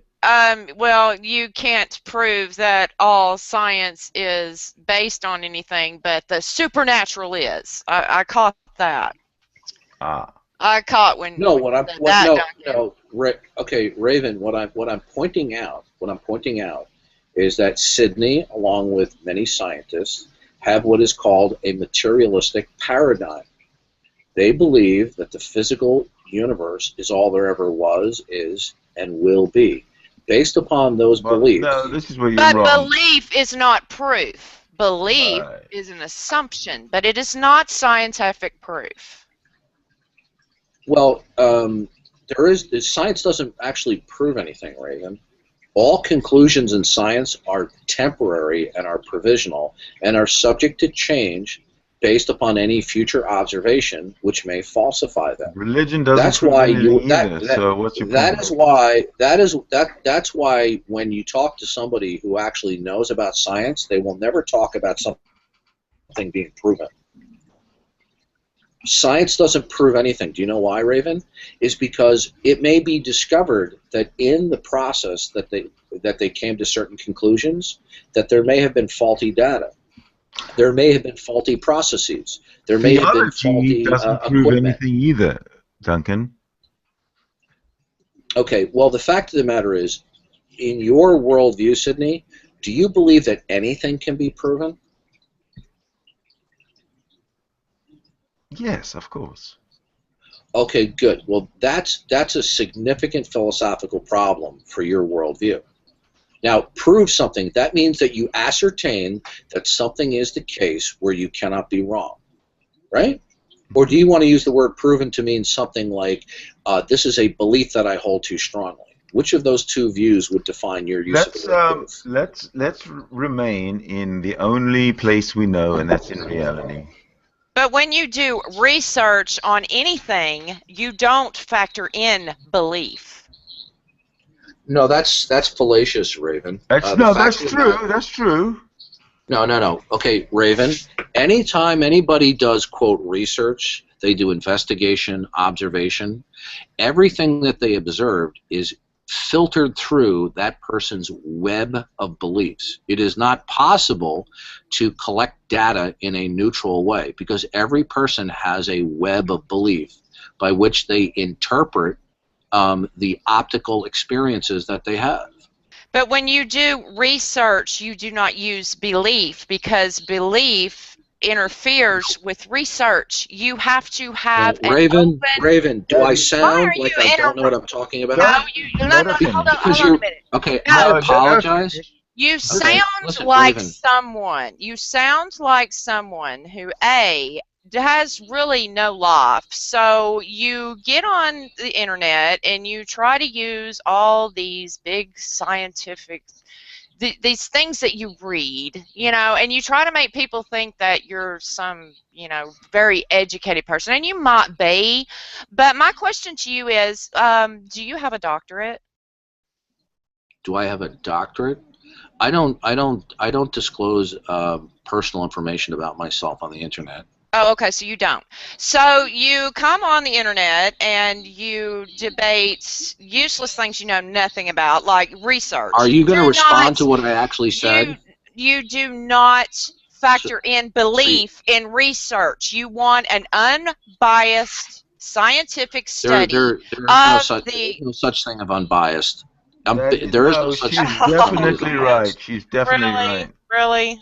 well, you can't prove that all science is based on anything, but the supernatural is. I caught that. I caught when. Okay, Raven. What I'm pointing out is that Sydney, along with many scientists, have what is called a materialistic paradigm. They believe that the physical universe is all there ever was, is, and will be. Based upon those beliefs. No, this is where you're wrong. But belief is not proof. Belief is an assumption, but it is not scientific proof. Well, science doesn't actually prove anything, Raven. All conclusions in science are temporary and are provisional and are subject to change based upon any future observation, which may falsify them. Religion doesn't prove anything either. So what's your point? That's why when you talk to somebody who actually knows about science, they will never talk about something being proven. Science doesn't prove anything. Do you know why, Raven? Is because it may be discovered that in the process that they came to certain conclusions, that there may have been faulty data. There may have been faulty processes. There may have been faulty doesn't prove anything either, Duncan. Okay, well, the fact of the matter is, in your worldview, Sydney, do you believe that anything can be proven? Yes, of course. Okay, good. Well, that's a significant philosophical problem for your worldview. Now, prove something. That means that you ascertain that something is the case where you cannot be wrong, right? Or do you want to use the word proven to mean something like, this is a belief that I hold too strongly? Which of those two views would define your use of the word proof? Let's remain in the only place we know, and that's in reality. But when you do research on anything, you don't factor in belief. No, that's fallacious, Raven. That's true. That's true. No. Okay, Raven. Anytime anybody does, quote, research, they do investigation, observation, everything that they observed is filtered through that person's web of beliefs. It is not possible to collect data in a neutral way because every person has a web of belief by which they interpret the optical experiences that they have. But when you do research, you do not use belief because belief interferes with research. You have to have Raven, do I sound like I don't know what I'm talking about? No, hold on a minute. Okay, I apologize. You sound like someone. You sound like someone who, A, has really no life. So you get on the internet and you try to use all these big scientific, these things that you read, and you try to make people think that you're some, very educated person, and you might be. But my question to you is, do you have a doctorate? Do I have a doctorate? I don't disclose personal information about myself on the internet. Oh, okay, so you don't. So you come on the internet and you debate useless things you know nothing about, like research. Are you going to respond to what I actually said? You do not factor in belief in research. You want an unbiased scientific study There's no such thing of unbiased. There is no such thing. She's definitely right. She's definitely right. Really?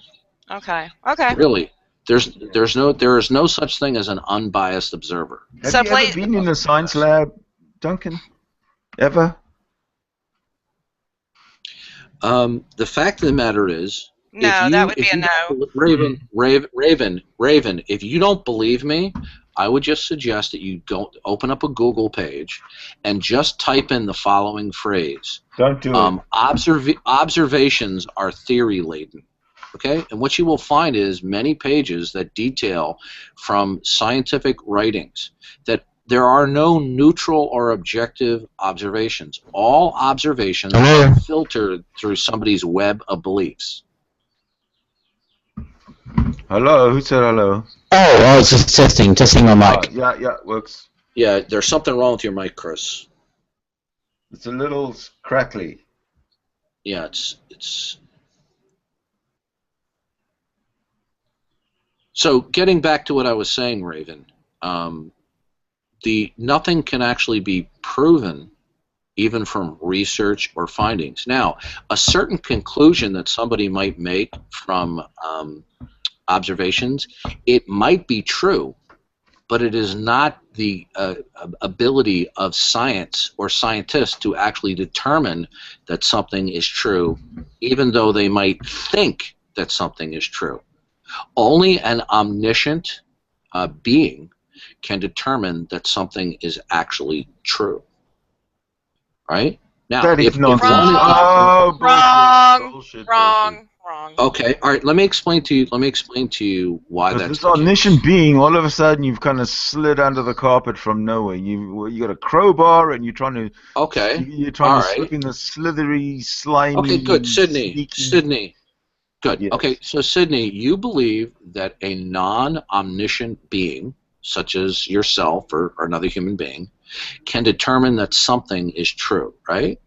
Okay. Really? There is no such thing as an unbiased observer. Have you ever been in a science lab, Duncan? Ever? The fact of the matter is, No, that would be a no. Raven, if you don't believe me, I would just suggest that you go open up a Google page and just type in the following phrase. Don't do it. Observations are theory-laden. Okay? And what you will find is many pages that detail from scientific writings that there are no neutral or objective observations. All observations are filtered through somebody's web of beliefs. Hello? Who said hello? Oh, I was just testing my mic. Yeah, works. Yeah, there's something wrong with your mic, Chris. It's a little crackly. Yeah, it's. So getting back to what I was saying, Raven, nothing can actually be proven, even from research or findings. Now, a certain conclusion that somebody might make from observations, it might be true, but it is not the ability of science or scientists to actually determine that something is true, even though they might think that something is true. Only an omniscient being can determine that something is actually true. Right? Now, that is nonsense. Wrong. Okay, all right. Let me explain to you why that's this omniscient being. All of a sudden, you've kind of slid under the carpet from nowhere. You got a crowbar, and you're trying to. Okay. You're trying to slip in the slithery, slimy. Okay, good, Sydney. Sneaky... Sydney. Good. Yes. Okay, so Sydney, you believe that a non-omniscient being, such as yourself or another human being, can determine that something is true, right?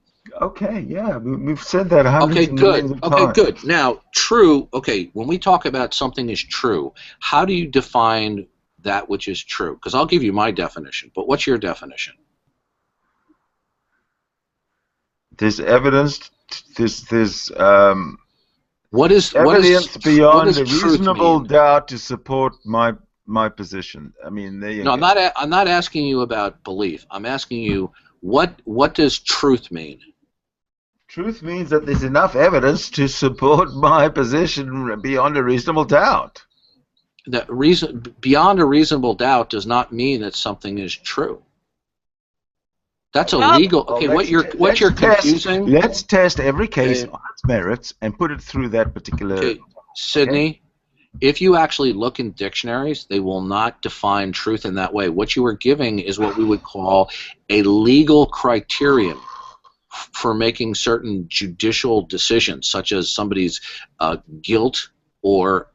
Okay, yeah, we've said that hundreds of millions of times. Okay, good. Now, true, okay, when we talk about something is true, how do you define that which is true? Because I'll give you my definition, but what's your definition? There's evidence, what is evidence beyond a truth reasonable mean? doubt to support my position. I mean, there you go. I'm not asking you about belief. I'm asking you, what does truth mean? Truth means that there's enough evidence to support my position beyond a reasonable doubt. That beyond a reasonable doubt does not mean that something is true. That's illegal. Okay, what you're confusing. Let's test every case on its merits and put it through that particular. Okay, Sydney, if you actually look in dictionaries, they will not define truth in that way. What you are giving is what we would call a legal criterion for making certain judicial decisions, such as somebody's guilt or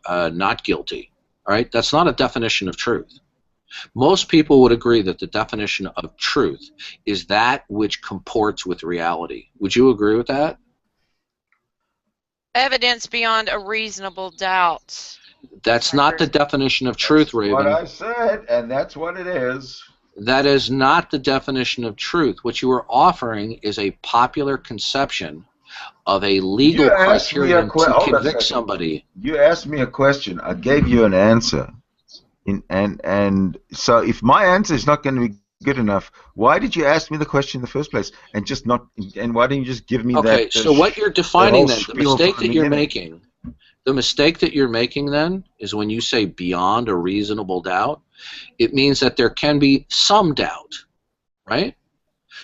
not guilty. All right, that's not a definition of truth. Most people would agree that the definition of truth is that which comports with reality. Would you agree with that? Evidence beyond a reasonable doubt. That's not the definition of truth, Raven. What I said, and that's what it is. That is not the definition of truth. What you are offering is a popular conception of a legal criterion to convict somebody. You asked me a question. I gave you an answer. And so if my answer is not going to be good enough, why did you ask me the question in the first place? And why didn't you just give me that? Okay, so what you're defining then, the mistake that you're making then is when you say beyond a reasonable doubt, it means that there can be some doubt, right?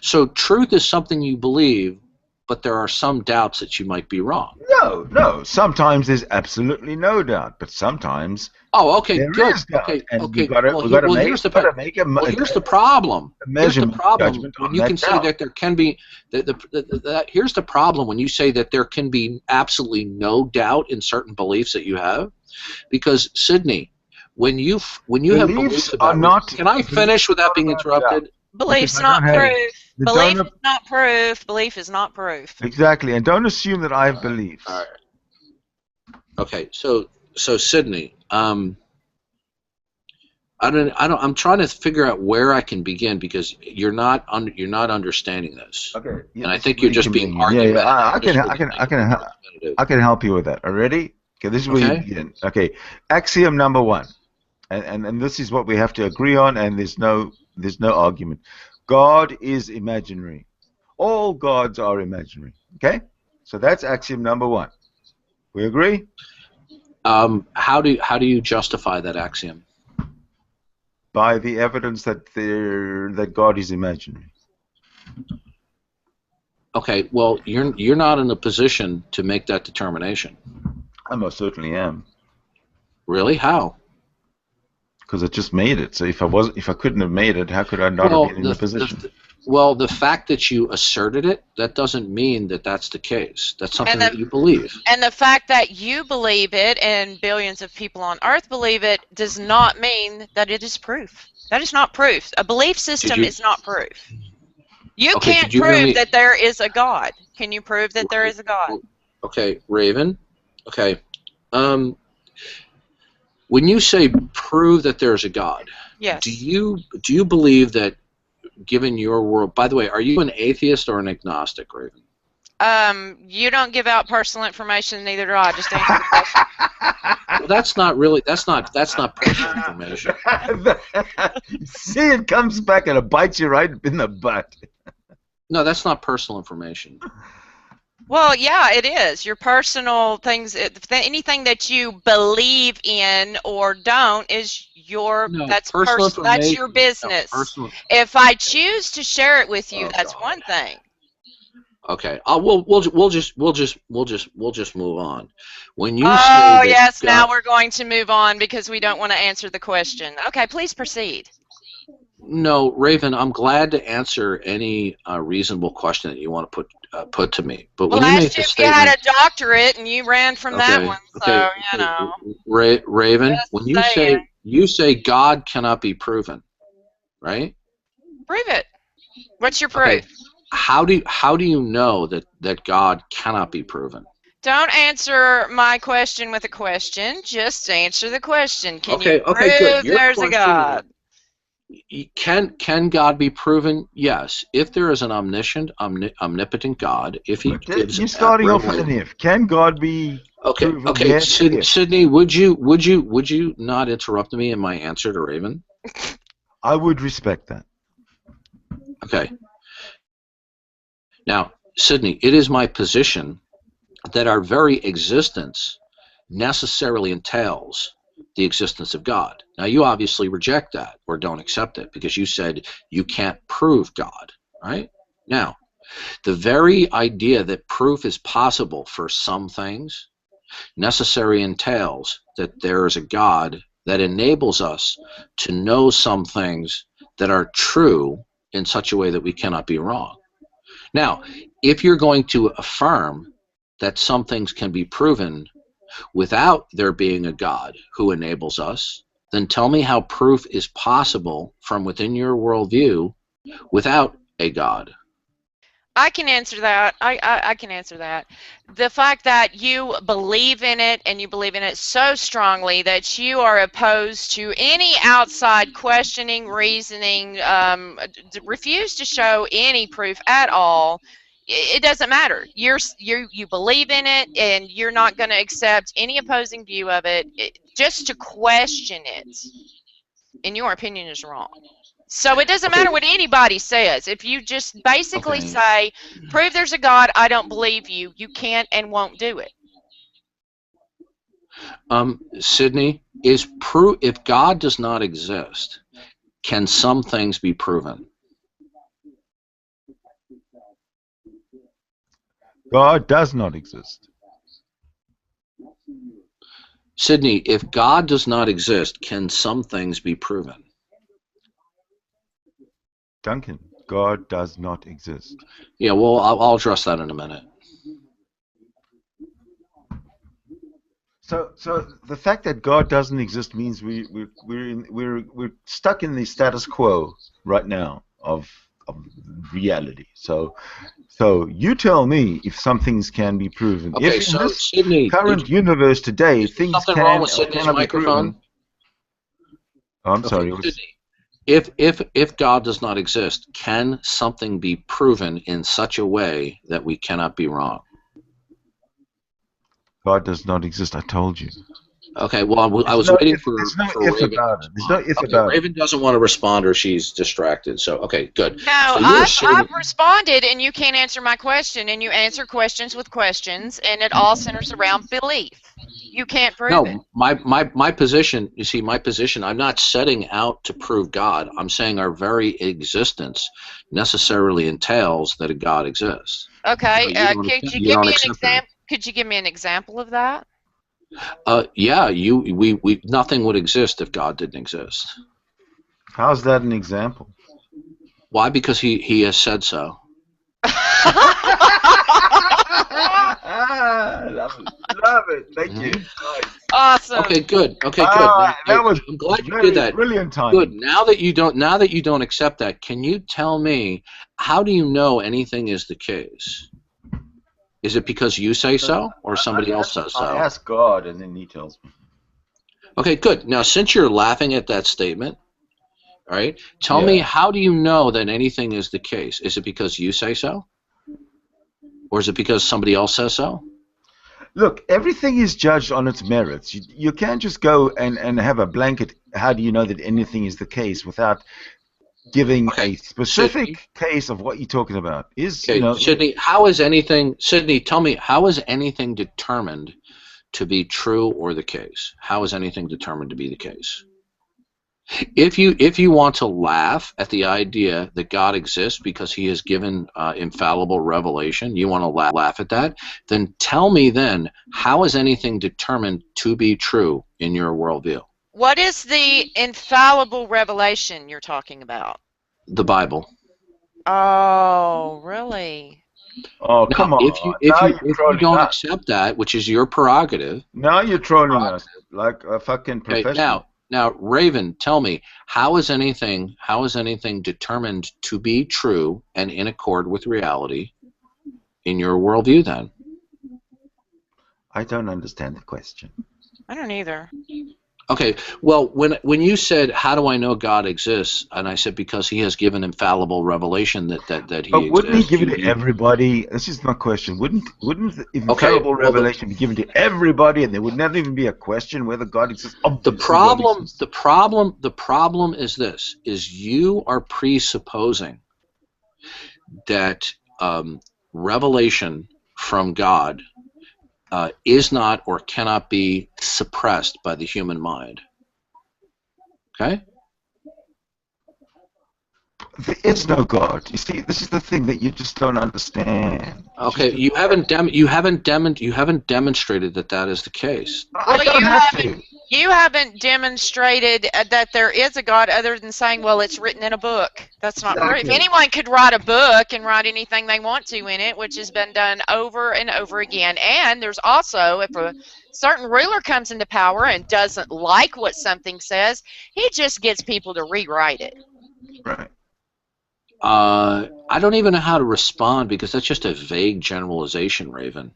So truth is something you believe, but there are some doubts that you might be wrong. No. Sometimes there's absolutely no doubt, but sometimes. Oh, okay, there good. is doubt. Okay, and okay. Here's the problem. Here's the problem when you can say that there can be. Here's the problem when you say that there can be absolutely no doubt in certain beliefs that you have, because Sydney, when you have beliefs about. Can I finish without being interrupted? Belief's not proof. Belief is not proof. Belief is not proof. Exactly, and don't assume that I have beliefs. All right. Okay, so Sydney, I'm trying to figure out where I can begin because you're not understanding this. Okay. Yeah, and I think you're just being argumentative. Yeah, I can help you with that. Already? Okay, this is where you begin. Okay, axiom number one, and this is what we have to agree on, and there's no argument. God is imaginary. All gods are imaginary. Okay? So that's axiom number 1. We agree? How do you justify that axiom? By the evidence that God is imaginary. Okay, well, you're not in a position to make that determination. I most certainly am. Really? How? Because I just made it. So if I couldn't have made it, how could I not have been in the position? Well, the fact that you asserted it, that doesn't mean that that's the case. That's something that you believe. And the fact that you believe it and billions of people on Earth believe it does not mean that it is proof. That is not proof. A belief system is not proof. You can't prove that there is a God. Can you prove that there is a God? Okay, Raven. Okay. When you say prove that there's a God, yes. Do you believe that, given your world? By the way, are you an atheist or an agnostic, Raven? You don't give out personal information, neither do I. Just answer the question. Well, that's not personal information. See, it comes back and it bites you right in the butt. No, that's not personal information. Well, yeah, it is. Your personal things, anything that you believe in or don't is that's your business. If I choose to share it with you, that's one thing. Okay. We'll just move on. When you now we're going to move on because we don't want to answer the question. Okay, please proceed. No, Raven, I'm glad to answer any reasonable question that you want to put to me. But when you make a statement, you had a doctorate and you ran from that one, so you know. Raven, when you say God cannot be proven, right? Prove it. What's your proof? Okay. How do you know that God cannot be proven? Don't answer my question with a question. Just answer the question. Can you prove good. there's a God? Can God be proven? Yes. If there is an omnipotent God, if he gives you're starting off with an if. Can God be proven? Okay. Yes, Sydney, would you not interrupt me in my answer to Raven? I would respect that. Okay. Now, Sydney, it is my position that our very existence necessarily entails the existence of God. Now, you obviously reject that or don't accept it because you said you can't prove God, right? Now, the very idea that proof is possible for some things necessarily entails that there is a God that enables us to know some things that are true in such a way that we cannot be wrong. Now, if you're going to affirm that some things can be proven without there being a God who enables us, then tell me how proof is possible from within your worldview without a God. I can answer that. I can answer that. The fact that you believe in it and you believe in it so strongly that you are opposed to any outside questioning, reasoning, refuse to show any proof at all. It doesn't matter. You believe in it and you're not going to accept any opposing view of it. Just to question it, in your opinion, is wrong. So it doesn't matter what anybody says. If you just basically say, prove there's a God, I don't believe you, you can't and won't do it. Sydney, if God does not exist, can some things be proven? God does not exist. Sydney, if God does not exist, can some things be proven? Duncan, God does not exist. Yeah, well, I'll address that in a minute. So the fact that God doesn't exist means we're stuck in the status quo right now of reality. So you tell me if some things can be proven. Okay, if so in this Sydney, current universe today, things something can wrong with or Sydney's cannot be microphone? proven. Oh, I'm sorry. Sydney, if God does not exist, can something be proven in such a way that we cannot be wrong? God does not exist. I told you. Okay, well, I was waiting for Raven. There's no if about it. Raven doesn't want to respond, or she's distracted. So, okay, good. No, So I've responded, and you can't answer my question, and you answer questions with questions, and it all centers around belief. You can't prove it. My position, you see, my position, I'm not setting out to prove God. I'm saying our very existence necessarily entails that a God exists. Okay, could you give me an example? Could you give me an example of that? Yeah, nothing would exist if God didn't exist. How's that an example? Why? Because he has said so. Love it. Thank you. Awesome. Okay, good. Okay, good. I'm glad you did that. Brilliant time. Good. Now that you don't accept that, can you tell me, how do you know anything is the case? Is it because you say so, or somebody else says so? I ask God, and then He tells me. Okay, good. Now, since you're laughing at that statement, all right, tell me, how do you know that anything is the case? Is it because you say so? Or is it because somebody else says so? Look, everything is judged on its merits. You can't just go and have a blanket, how do you know that anything is the case, without giving a specific case of what you're talking about. Sydney, tell me, how is anything determined to be true or the case? How is anything determined to be the case? If you want to laugh at the idea that God exists because He has given infallible revelation, you want to laugh at that, then tell me then, how is anything determined to be true in your worldview? What is the infallible revelation you're talking about? The Bible. Oh, really? Oh, come on. If you don't accept that, which is your prerogative. Now you're trolling us like a fucking professional. Now, Raven, tell me, how is anything determined to be true and in accord with reality in your worldview then? I don't understand the question. I don't either. Okay, well, when you said, how do I know God exists, and I said because He has given infallible revelation that He exists. But wouldn't He give it to everybody? This is my question. Wouldn't the infallible revelation be given to everybody, and there would never even be a question whether God exists? The problem is this: you are presupposing that revelation from God is not or cannot be suppressed by the human mind. Okay? There is no God. You see, this is the thing that you just don't understand. Okay, you haven't demonstrated that is the case. You haven't demonstrated that there is a God other than saying, well, it's written in a book. That's not proof. Anyone could write a book and write anything they want to in it, which has been done over and over again. And there's also, if a certain ruler comes into power and doesn't like what something says, he just gets people to rewrite it. Right. I don't even know how to respond because that's just a vague generalization, Raven.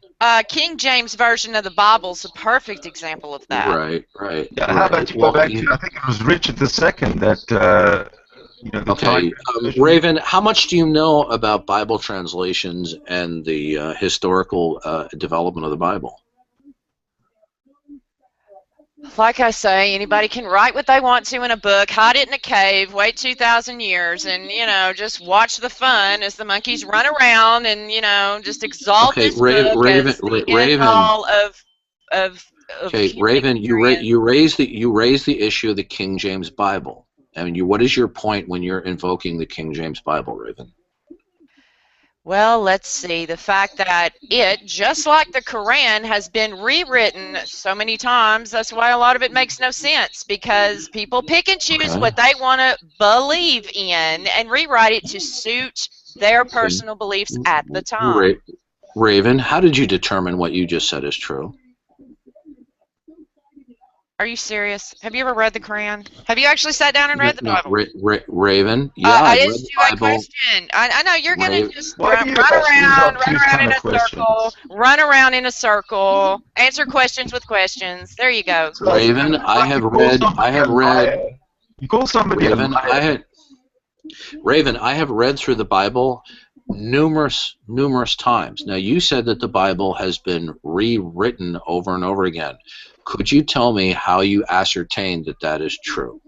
King James Version of the Bible is a perfect example of that. Right. Yeah, how about you go back to, I think it was Richard II that, okay, Raven, how much do you know about Bible translations and the historical development of the Bible? Like I say, anybody can write what they want to in a book, hide it in a cave, wait 2,000 years, and, just watch the fun as the monkeys run around and, just exalt this book Raven, all of okay, Raven, you raise the issue of the King James Bible. I mean, what is your point when you're invoking the King James Bible, Raven? Well, let's see. The fact that it, just like the Quran, has been rewritten so many times, that's why a lot of it makes no sense, because people pick and choose what they want to believe in and rewrite it to suit their personal beliefs at the time. Raven, how did you determine what you just said is true? Are you serious? Have you ever read the Quran? Have you actually sat down and read the Bible? Raven, yeah, I asked you that question. I know you're going to just run around in a circle, answer questions with questions. There you go. Raven, I have read. You call somebody Raven, Raven, I have read through the Bible numerous times. Now, you said that the Bible has been rewritten over and over again. Could you tell me how you ascertained that that is true?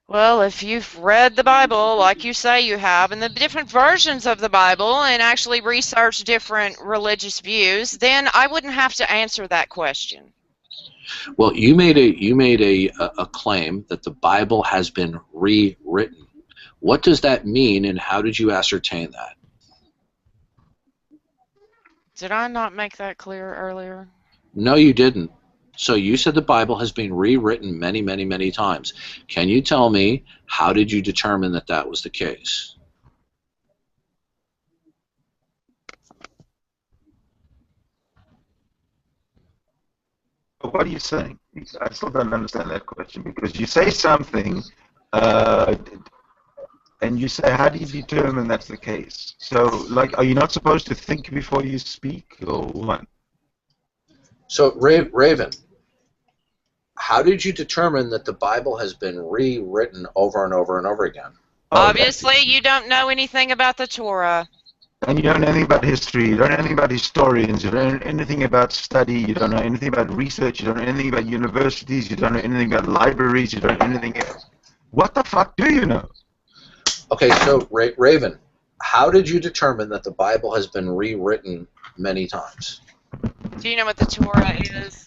Well, if you've read the Bible, like you say you have, and the different versions of the Bible, and actually researched different religious views, then I wouldn't have to answer that question. Well, you made a claim that the Bible has been rewritten. What does that mean, and how did you ascertain that? Did I not make that clear earlier? No, you didn't. So you said the Bible has been rewritten many, many, many times. Can you tell me how did you determine that that was the case? What are you saying? I still don't understand that question, because you say something, and you say, how do you determine that's the case? So, like, are you not supposed to think before you speak, or what? So, Raven, how did you determine that the Bible has been rewritten over and over and over again? Obviously, you don't know anything about the Torah. And you don't know anything about history, you don't know anything about historians, you don't know anything about study, you don't know anything about research, you don't know anything about universities, you don't know anything about libraries, you don't know anything else. What the fuck do you know? Okay, so Raven, how did you determine that the Bible has been rewritten many times? Do you know what the Torah is?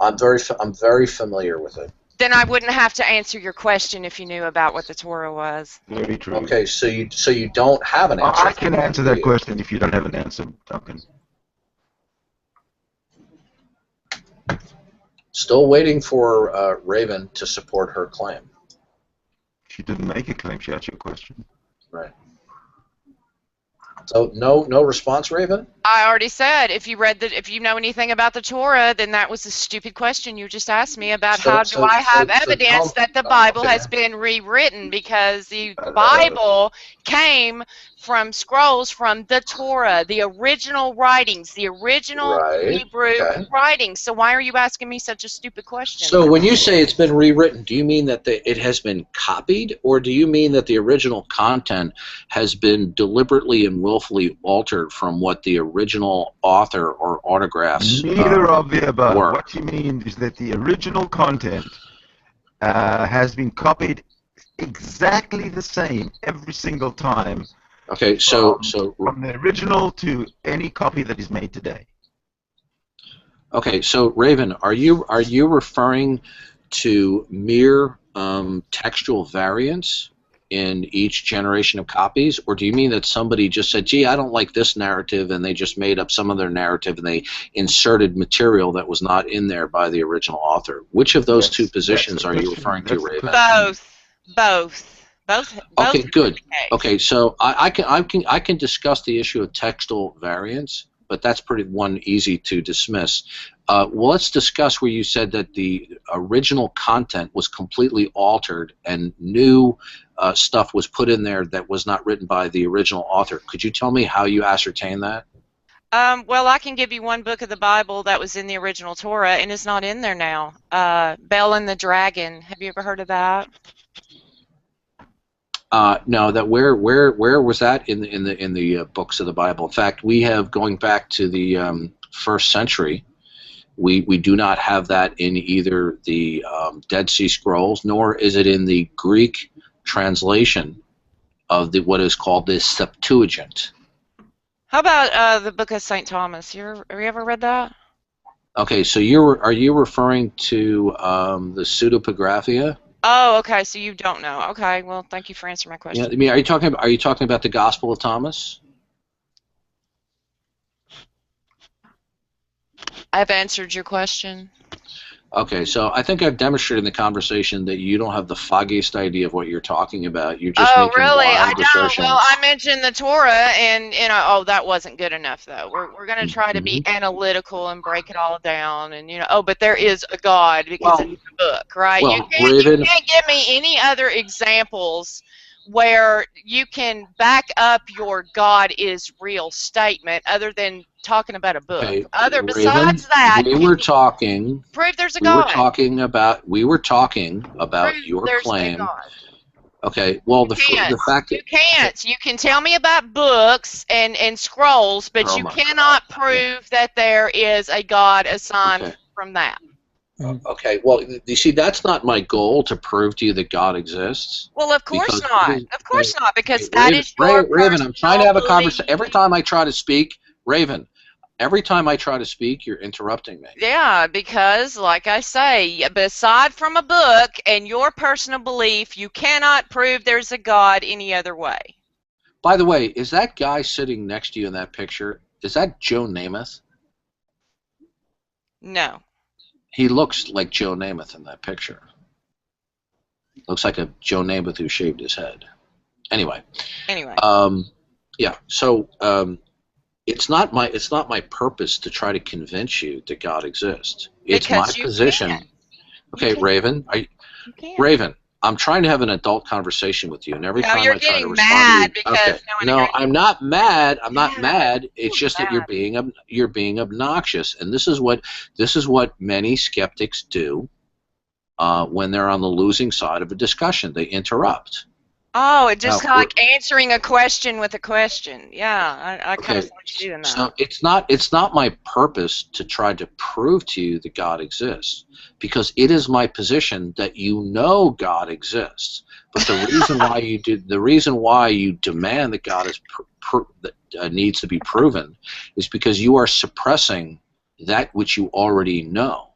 I'm very familiar with it. Then I wouldn't have to answer your question if you knew about what the Torah was. Very true. Okay, so you don't have an answer. I can answer that question if you don't have an answer, Duncan. Still waiting for Raven to support her claim. She didn't make a claim, she asked you a question. Right. So no response, Raven? I already said if you know anything about the Torah, then that was a stupid question you just asked me about how do I have evidence that the Bible has been rewritten, because the Bible came from scrolls from the Torah, the original writings, the original Hebrew writings. So why are you asking me such a stupid question? So when you say it's been rewritten, do you mean that it has been copied, or do you mean that the original content has been deliberately and willfully altered from what the original author or autographs Neither of the above. were? What you mean is that the original content has been copied exactly the same every single time. Okay, so from the original to any copy that is made today. Okay, so Raven, are you referring to mere textual variance in each generation of copies, or do you mean that somebody just said, gee, I don't like this narrative, and they just made up some other narrative and they inserted material that was not in there by the original author? Which of those two positions are you referring to, Raven? Both. Okay, good. Okay, so I can discuss the issue of textual variance, but that's pretty easy to dismiss. Well, let's discuss where you said that the original content was completely altered and new stuff was put in there that was not written by the original author. Could you tell me how you ascertain that? Well, I can give you one book of the Bible that was in the original Torah and is not in there now. Bel and the Dragon. Have you ever heard of that? No, that where was that in the books of the Bible? In fact, we have, going back to the first century, we do not have that in either the Dead Sea Scrolls, nor is it in the Greek translation of what is called the Septuagint. How about the book of St. Thomas? Have you ever read that? Okay, so are you referring to the Pseudepigraphia? Oh, okay. So you don't know. Okay. Well, thank you for answering my question. Yeah, I mean, are you talking about the Gospel of Thomas? I've answered your question. Okay, so I think I've demonstrated in the conversation that you don't have the foggiest idea of what you're talking about. You're just making really? I wild don't. assertions. Well, I mentioned the Torah, and oh, that wasn't good enough though. We're going to try to be analytical and break it all down, and but there is a God because it's a book, right? Well, You can't give me any other examples where you can back up your God is real statement other than talking about a book. Okay, Besides that, we were talking. prove there's a We were God. talking about. We were talking about Prove your there's a claim. God. Okay. Well, the fact You can't. You can tell me about books and scrolls, but you cannot prove that there is a God aside from that. Okay. Well, you see, that's not my goal to prove to you that God exists. Well, of course not. Of course not, because that Raven, is your Raven, I'm trying to have a belief. conversation. Every time I try to speak, Raven, every time I try to speak, you're interrupting me. Yeah, because, like I say, aside from a book and your personal belief, you cannot prove there's a God any other way. By the way, is that guy sitting next to you in that picture, is that Joe Namath? No. He looks like Joe Namath in that picture. Looks like a Joe Namath who shaved his head. Anyway. Yeah. So it's not my purpose to try to convince you that God exists. It's my position. Okay, Raven. Raven, I'm trying to have an adult conversation with you, and every time I try to respond to you, okay. No, I'm not mad. I'm not mad. It's just that you're being obnoxious, and this is what many skeptics do when they're on the losing side of a discussion. They interrupt. Oh, it's just like answering a question with a question. Yeah, I kind of like doing that. So it's not my purpose to try to prove to you that God exists, because it is my position that you know God exists. But the reason why you demand that God is needs to be proven is because you are suppressing that which you already know.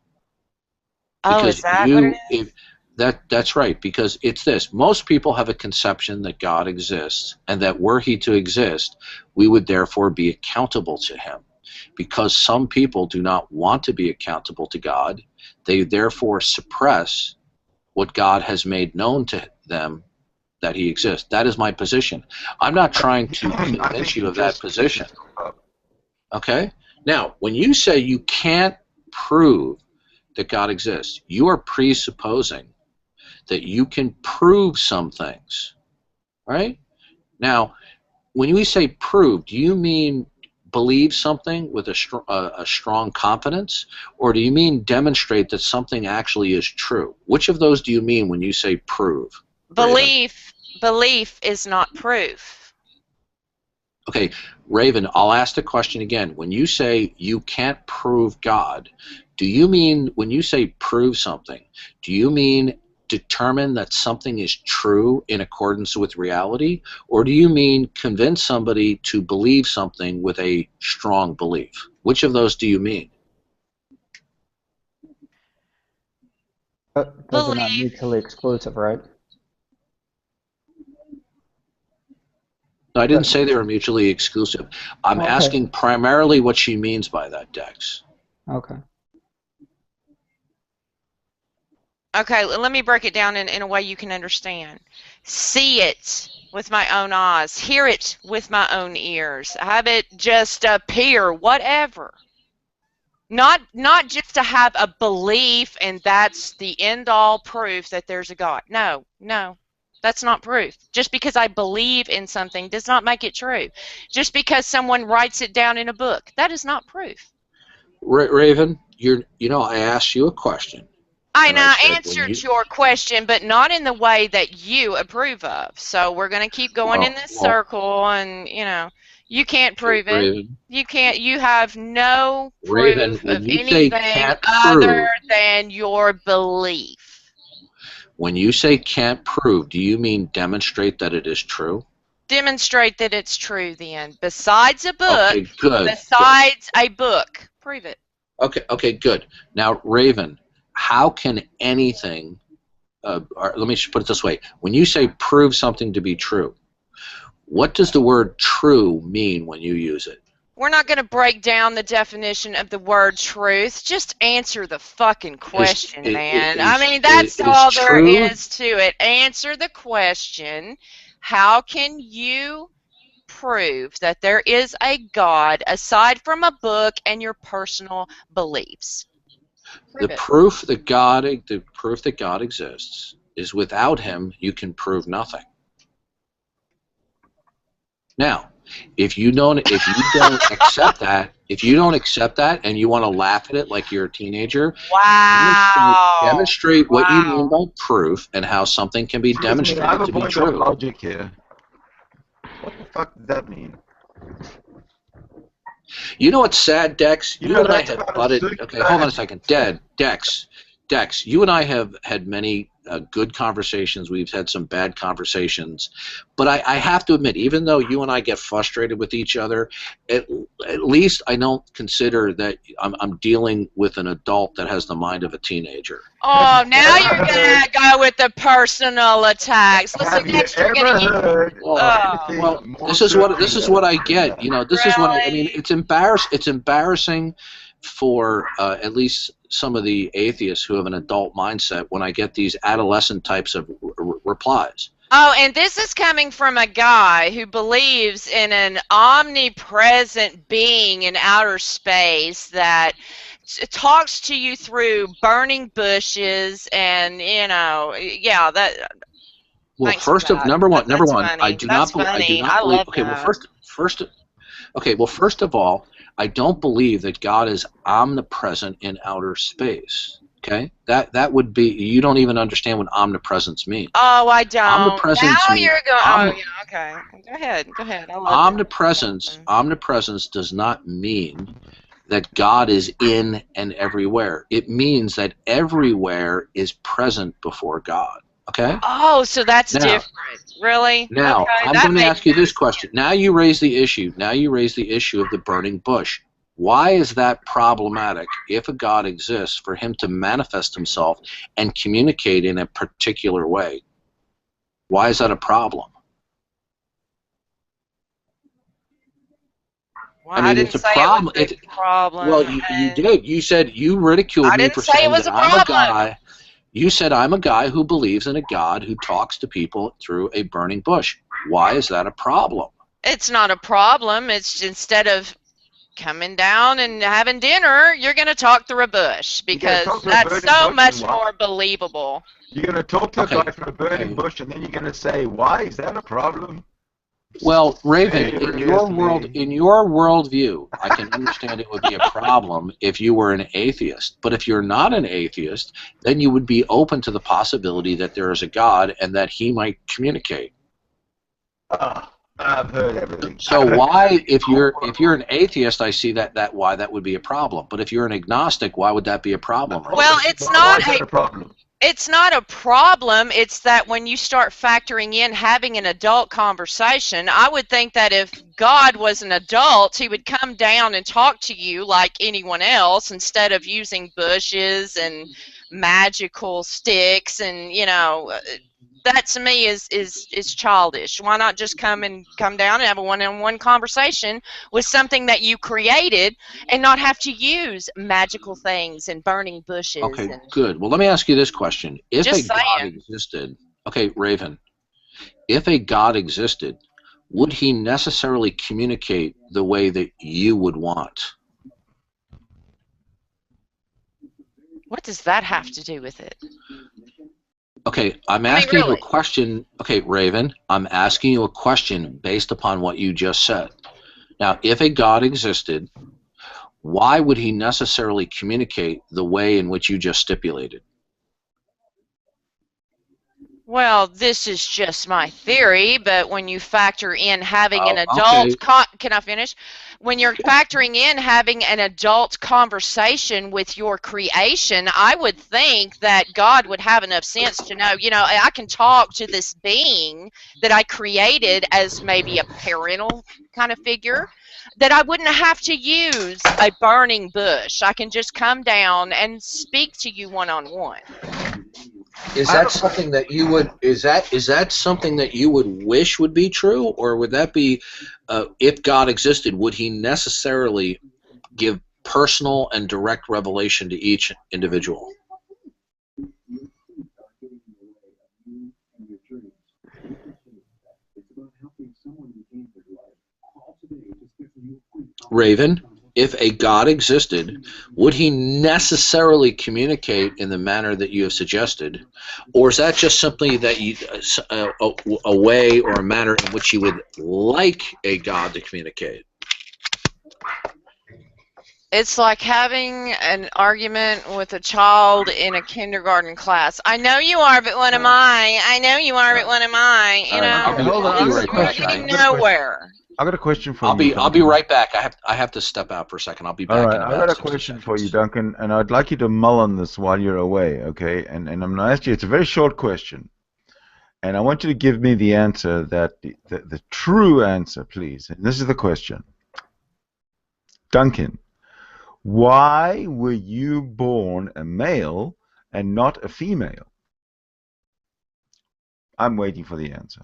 Oh, is that what it is? That's right, because it's this. Most people have a conception that God exists, and that were he to exist, we would therefore be accountable to him. Because some people do not want to be accountable to God, they therefore suppress what God has made known to them that he exists. That is my position. I'm not trying to convince you of that position. Okay? Now, when you say you can't prove that God exists, you are presupposing that you can prove some things, right? Now, when we say prove, do you mean believe something with a strong confidence, or do you mean demonstrate that something actually is true? Which of those do you mean when you say prove? Belief is not proof. Okay, Raven, I'll ask the question again. When you say you can't prove God, do you mean, when you say prove something, do you mean determine that something is true in accordance with reality, or do you mean convince somebody to believe something with a strong belief? Which of those do you mean? Those are not mutually exclusive, right? No, I didn't say they were mutually exclusive. I'm asking primarily what she means by that, Dex. Okay. Okay, let me break it down in a way you can understand. See it with my own eyes. Hear it with my own ears. Have it just appear, whatever. Not just to have a belief and that's the end-all proof that there's a God. No, that's not proof. Just because I believe in something does not make it true. Just because someone writes it down in a book, that is not proof. Raven, I asked you a question. I answered your question, but not in the way that you approve of. So we're going to keep going in this circle, and you can't prove it. Raven, You can't. You have no proof of anything other than your belief. When you say can't prove, do you mean demonstrate that it is true? Demonstrate that it's true. Then, besides a book, okay, good. Besides a book, prove it. Okay, good. Now, Raven, how can anything, let me put it this way. When you say prove something to be true, what does the word true mean when you use it? We're not going to break down the definition of the word truth. Just answer the fucking question, man. I mean, that's all there is to it. Answer the question. How can you prove that there is a God aside from a book and your personal beliefs? The proof that God exists is without him you can prove nothing. Now, if you don't accept that, and you want to laugh at it like you're a teenager, Wow. demonstrate what you mean by proof and how something can be I demonstrated have a to be point of true. logic here. What the fuck does that mean? You know what's sad, Dex? You You know, and I that's have about butted. as Okay, hold on a second. Dex. You and I have had many good conversations. We've had some bad conversations. But I have to admit, even though you and I get frustrated with each other, at least I don't consider that I'm dealing with an adult that has the mind of a teenager. Oh, now you're gonna go with the personal attacks. Listen, Have you next you're ever gonna heard anything Well, more this is what I get. You know, this is what I mean. Really? It's embarrassing for at least some of the atheists who have an adult mindset when I get these adolescent types of replies. Oh, and this is coming from a guy who believes in an omnipresent being in outer space that talks to you through burning bushes and, you know, yeah, that. Well, Thanks for that. number one, That's I funny. do That's not funny. I believe. love Okay, well, that. first of all, I don't believe that God is omnipresent in outer space. Okay, that would be, you don't even understand what omnipresence means. Oh, I don't. Omnipresence Now means you're going. Oh, yeah. Okay. Go ahead. Go ahead. I love it. Omnipresence does not mean that God is in and everywhere. It means that everywhere is present before God. Okay? Oh, so that's Now, different. Really? Now, Okay, I'm that going to makes ask you this sense. question. Now you raise the issue of the burning bush. Why is that problematic if a God exists for him to manifest himself and communicate in a particular way? Why is that a problem? Well, I mean, didn't it's a say problem. it was a problem. Well, you did. You said, you ridiculed I me didn't for say it saying was that a I'm a problem. guy. You said I'm a guy who believes in a God who talks to people through a burning bush. Why is that a problem? It's not a problem. It's instead of coming down and having dinner, you're going to talk through a bush because that's so much more believable. You're going to talk to a guy from a burning bush, and then you're going to say, "Why is that a problem?" Well, Raven, in your worldview, I can understand it would be a problem if you were an atheist. But if you're not an atheist, then you would be open to the possibility that there is a God and that he might communicate. I've heard everything. So why, if you're an atheist, I see that why that would be a problem. But if you're an agnostic, why would that be a problem? Well, it's not a problem. It's not a problem. It's that when you start factoring in having an adult conversation, I would think that if God was an adult, he would come down and talk to you like anyone else instead of using bushes and magical sticks and, you know, that to me is childish. Why not just come down and have a one-on-one conversation with something that you created and not have to use magical things and burning bushes? Okay, good. Well, let me ask you this question. If Just a God existed, okay, Raven, if a God existed, would he necessarily communicate the way that you would want? What does that have to do with it? Okay, I'm asking you a question. Okay, Raven, I'm asking you a question based upon what you just said. Now, if a God existed, why would he necessarily communicate the way in which you just stipulated? Well, this is just my theory, but when you factor in having an adult, can I finish? When you're factoring in having an adult conversation with your creation, I would think that God would have enough sense to know, you know, I can talk to this being that I created as maybe a parental kind of figure, that I wouldn't have to use a burning bush. I can just come down and speak to you one-on-one. Is that something that you would? Is that something that you would wish would be true, or would that be, if God existed, would he necessarily give personal and direct revelation to each individual? Raven? if a God existed, would he necessarily communicate in the manner that you have suggested? Or is that just simply that you, a way or a manner in which you would like a God to communicate? It's like having an argument with a child in a kindergarten class. I know you are, but what am I? I know you are, but what am I? You know, hold on. you're getting nowhere. I got a question for I'll you. be right back. I have to step out for a second. I'll be back. All right, in I about got a 60 question seconds. for you, Duncan, and I'd like you to mull on this while you're away, okay? And I'm going to ask you. It's a very short question, and I want you to give me the answer the true answer, please. And this is the question, Duncan. Why were you born a male and not a female? I'm waiting for the answer.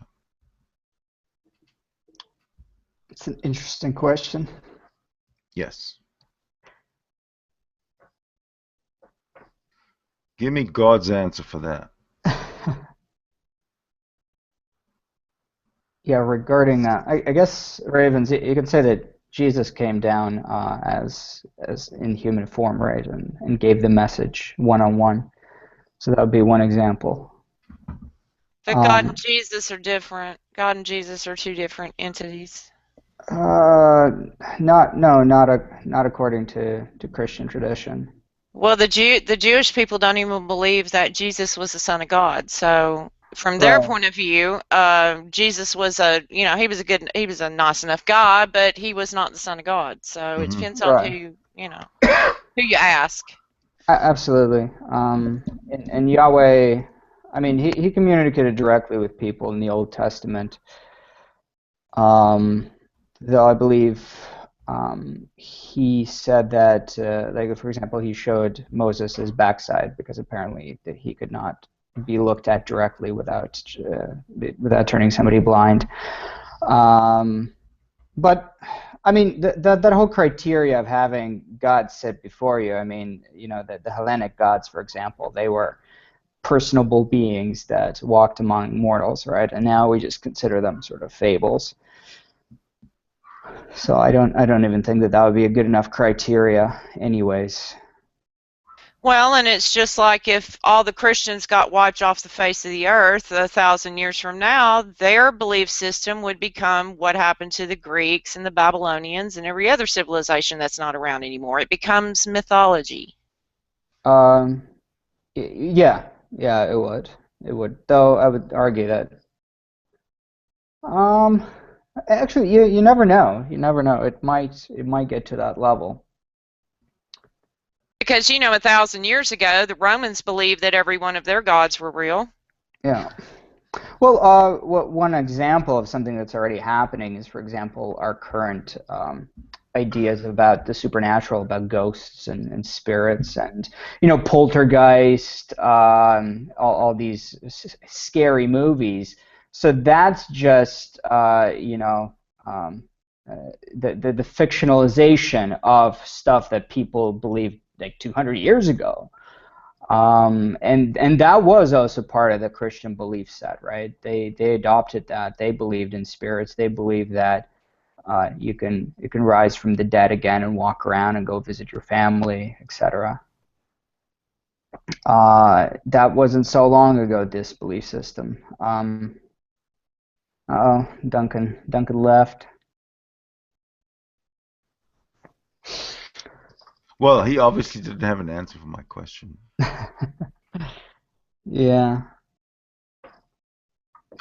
It's an interesting question. Yes. Give me God's answer for that. Yeah, regarding that, I guess, Ravens, you could say that Jesus came down as in human form, right, and gave the message one-on-one. So that would be one example. But God and Jesus are different. God and Jesus are two different entities. Not according to Christian tradition. Well, the Jewish people don't even believe that Jesus was the Son of God. So from their point of view, Jesus was he was a nice enough guy, but he was not the Son of God. So it depends on who you ask. Absolutely. And Yahweh, I mean, he communicated directly with people in the Old Testament. Though I believe he said that, like, for example, he showed Moses his backside because apparently that he could not be looked at directly without turning somebody blind. But I mean, that whole criteria of having God sit before you. I mean, the Hellenic gods, for example, they were personable beings that walked among mortals, right? And now we just consider them sort of fables. So I don't even think that would be a good enough criteria, anyways. Well, and it's just like if all the Christians got wiped off the face of the earth 1,000 years from now, their belief system would become what happened to the Greeks and the Babylonians and every other civilization that's not around anymore. It becomes mythology. Yeah, it would. It would. Though I would argue that. Actually, you never know. You never know. It might get to that level. Because 1,000 years ago, the Romans believed that every one of their gods were real. Yeah. Well, one example of something that's already happening is, for example, our current ideas about the supernatural, about ghosts and spirits, and poltergeist, all these scary movies. So that's just the fictionalization of stuff that people believed like 200 years ago, and that was also part of the Christian belief set, right? They adopted that. They believed in spirits. They believed that you can rise from the dead again and walk around and go visit your family, etc. That wasn't so long ago, this belief system. Duncan left. Well, he obviously didn't have an answer for my question. Yeah.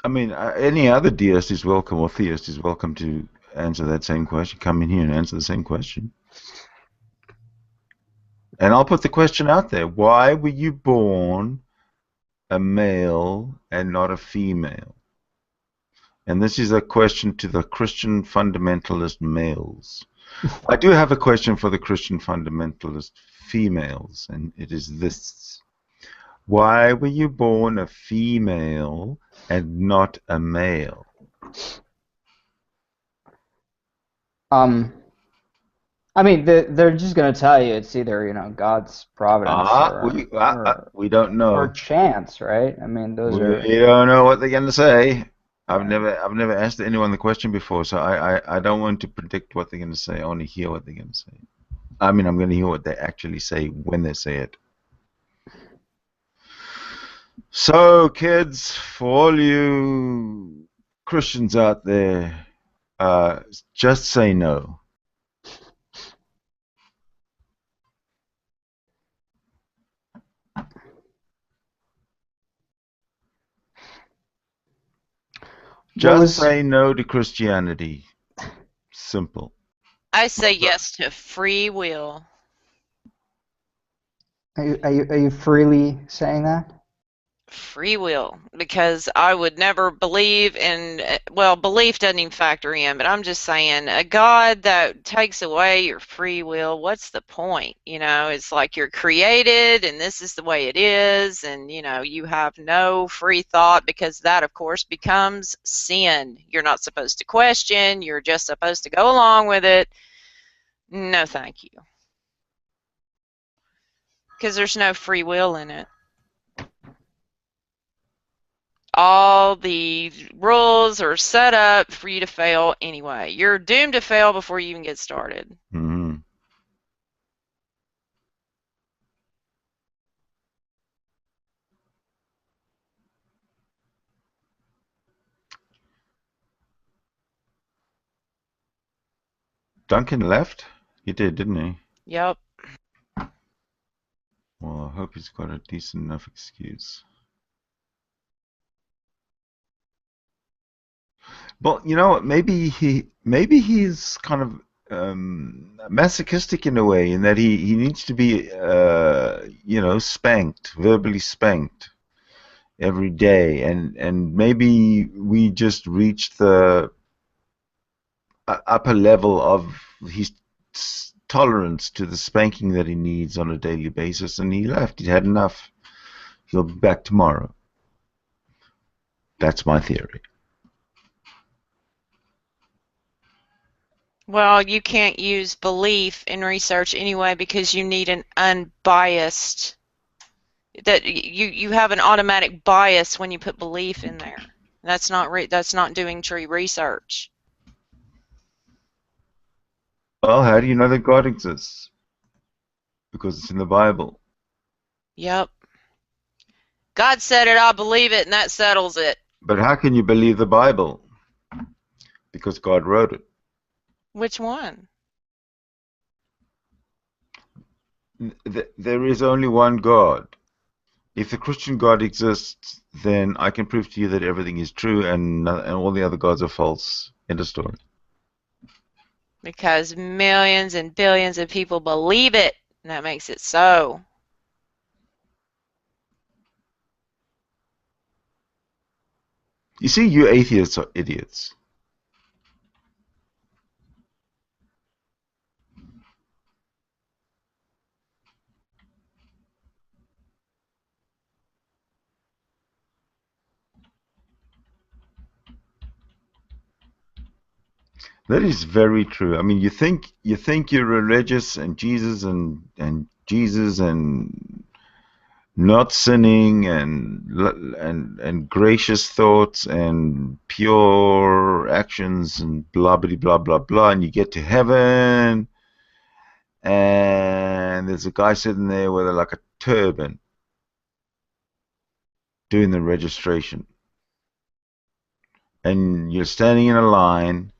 I mean, any other deist is welcome, or theist is welcome to answer that same question. Come in here and answer the same question. And I'll put the question out there. Why were you born a male and not a female? And this is a question to the Christian fundamentalist males. I do have a question for the Christian fundamentalist females, and it is this. Why were you born a female and not a male? I mean, they're just going to tell you it's either, God's providence we don't know. Or chance, right? I mean, those are... You don't know what they're going to say. I've never asked anyone the question before, so I don't want to predict what they're going to say. I want to hear what they're going to say. I mean, I'm going to hear what they actually say when they say it. So, kids, for all you Christians out there, just say no. Just say no to Christianity. Simple. I say yes to free will. Are you freely saying that? Free will, because I would never believe in, well, belief doesn't even factor in, but I'm just saying, a God that takes away your free will, what's the point? You know, it's like you're created and this is the way it is, and you know, you have no free thought, because that of course becomes sin. You're not supposed to question, you're just supposed to go along with it. No thank you, because there's no free will in it. All the rules are set up for you to fail anyway. You're doomed to fail before you even get started. Mm-hmm. Duncan left? He did, didn't he? Yep. Well, I hope he's got a decent enough excuse. Well, you know what? Maybe he's kind of masochistic in a way, in that he needs to be you know, spanked, verbally spanked every day, and maybe we just reached the upper level of his tolerance to the spanking that he needs on a daily basis, and he left. He'd had enough. He'll be back tomorrow. That's my theory. Well, you can't use belief in research anyway, because you need an unbiased, that you have an automatic bias when you put belief in there. That's not doing true research. Well, how do you know that God exists? Because it's in the Bible. Yep. God said it, I believe it, and that settles it. But how can you believe the Bible? Because God wrote it. Which one? There is only one God. If the Christian God exists, then I can prove to you that everything is true and all the other gods are false. End of story. Because millions and billions of people believe it, and that makes it so. You see, you atheists are idiots. That is very true. I mean, you think you're religious and Jesus and Jesus and not sinning and gracious thoughts and pure actions and blah blah blah blah blah, and you get to heaven, and there's a guy sitting there with like a turban doing the registration, and you're standing in a line.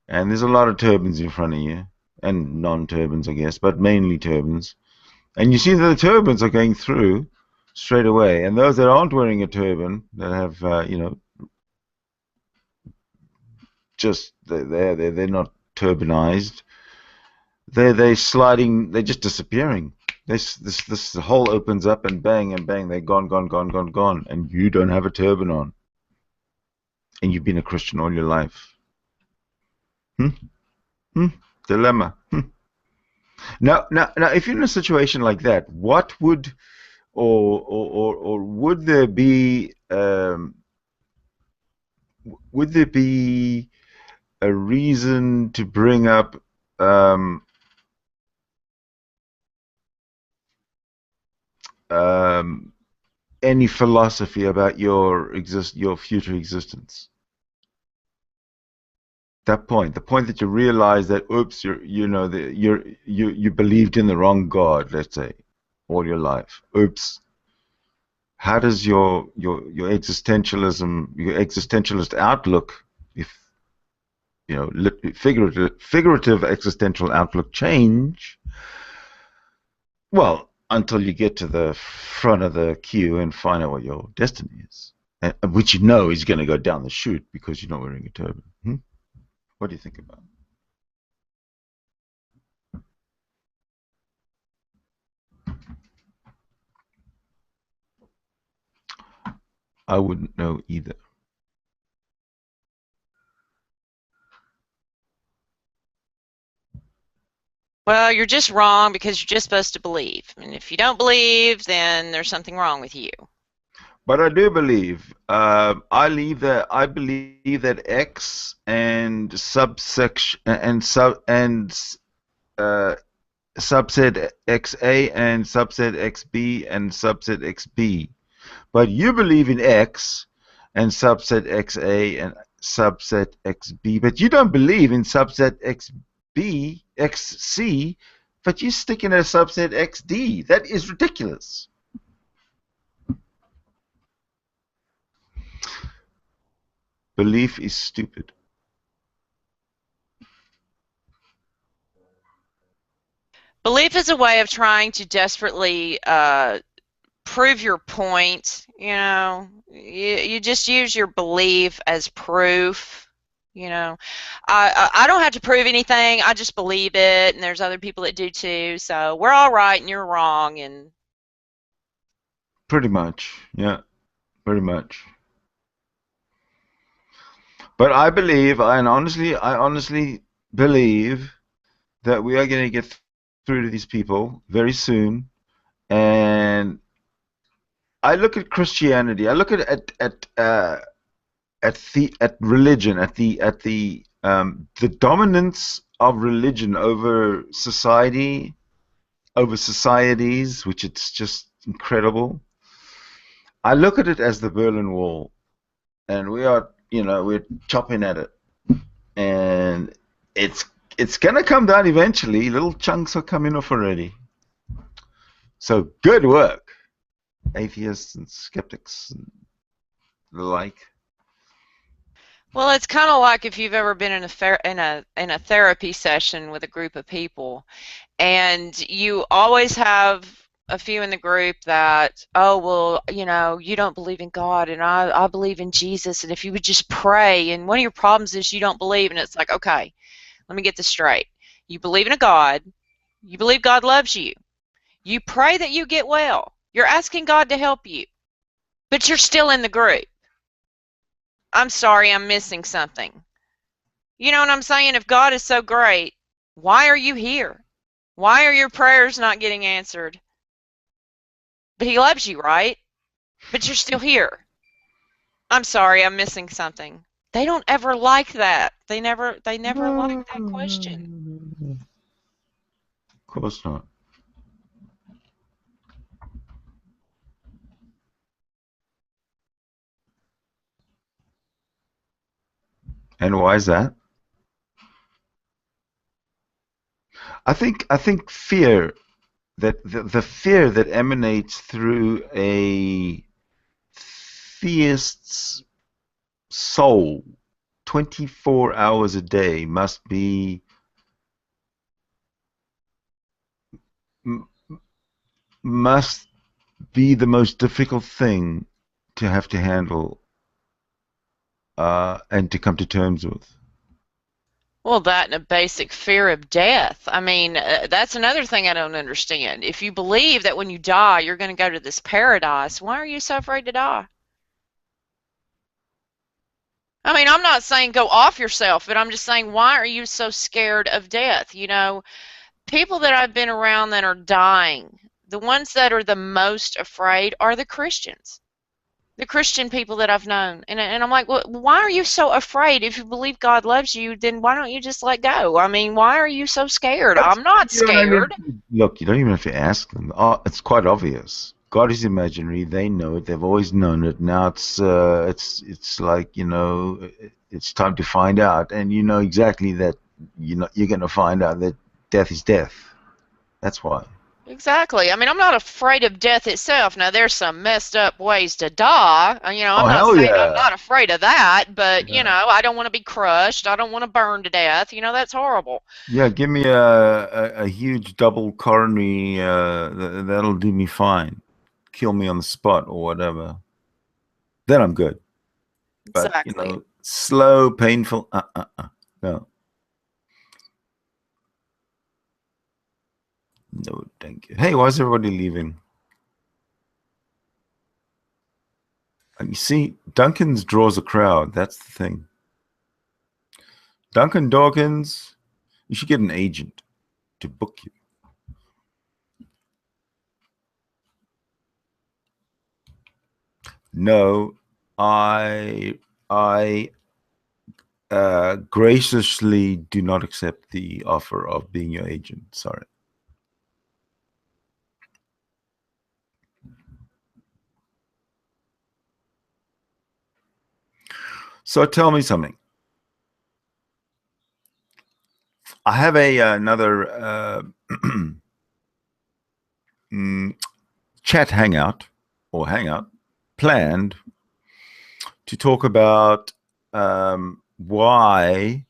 And there's a lot of turbans in front of you, and non-turbans, I guess, but mainly turbans. And you see that the turbans are going through straight away, and those that aren't wearing a turban, that have, you know, just they're not turbanized. They're sliding. They're just disappearing. This hole opens up, and bang, they're gone, gone, and you don't have a turban on, and you've been a Christian all your life. Dilemma. Now, if you're in a situation like that, what would, or would there be a reason to bring up any philosophy about your future existence? That point, the point that you realize that, oops, you believed in the wrong God, let's say, all your life. Oops. How does your existentialism, your existentialist outlook, if figurative existential outlook change? Well, until you get to the front of the queue and find out what your destiny is, which you know is going to go down the chute because you're not wearing a turban. What do you think about it? I wouldn't know either. Well, you're just wrong because you're just supposed to believe. And if you don't believe, then there's something wrong with you. But I do believe. I believe that X and subsection and subset XA and subset XB and subset XB. But you believe in X and subset XA and subset XB, but you don't believe in subset XC, but you stick in a subset XD. That is ridiculous. Belief is stupid. Belief is a way of trying to desperately prove your point. You just use your belief as proof. I don't have to prove anything. I just believe it, and there's other people that do too. So we're all right, and you're wrong, and pretty much, yeah, pretty much. But I honestly believe that we are going to get through to these people very soon. And I look at Christianity. I look at religion, at the dominance of religion over society, over societies, which it's just incredible. I look at it as the Berlin Wall, and we're chopping at it, and it's gonna come down eventually. Little chunks are coming off already. So good work, atheists and skeptics and the like. Well, it's kind of like if you've ever been in a therapy session with a group of people, and you always have a few in the group that, oh, well, you don't believe in God, and I believe in Jesus, and if you would just pray, and one of your problems is you don't believe, and it's like, okay, let me get this straight. You believe in a God, you believe God loves you, you pray that you get well, you're asking God to help you, but you're still in the group. I'm sorry, I'm missing something. You know what I'm saying? If God is so great, why are you here? Why are your prayers not getting answered? But He loves you, right? But you're still here. I'm sorry, I'm missing something. They don't ever like that. They never like that question. Of course not. And why is that? I think fear, that the fear that emanates through a theist's soul 24 hours a day must be the most difficult thing to have to handle and to come to terms with. Well, that and a basic fear of death. I mean, that's another thing I don't understand. If you believe that when you die, you're going to go to this paradise, why are you so afraid to die? I mean, I'm not saying go off yourself, but I'm just saying, why are you so scared of death? People that I've been around that are dying, the ones that are the most afraid are the Christians. The Christian people that I've known. And I'm like, well, why are you so afraid? If you believe God loves you, then why don't you just let go? I mean, why are you so scared? I'm not scared. Look, you don't even have to ask them. It's quite obvious. God is imaginary. They know it. They've always known it. Now it's like, it's time to find out, and you know exactly that you're going to find out that death is death. That's why. Exactly. I mean, I'm not afraid of death itself. Now, there's some messed up ways to die. I'm not saying I'm not afraid of that, but, I don't want to be crushed. I don't want to burn to death. That's horrible. Yeah, give me a huge double coronary. That'll do me fine. Kill me on the spot or whatever. Then I'm good. But, Exactly. slow, painful, no. No, thank you. Hey, why is everybody leaving? And you see, Duncan's draws a crowd. That's the thing. Duncan Dawkins, you should get an agent to book you. No, I graciously do not accept the offer of being your agent. Sorry. So tell me something. I have another chat hangout planned to talk about why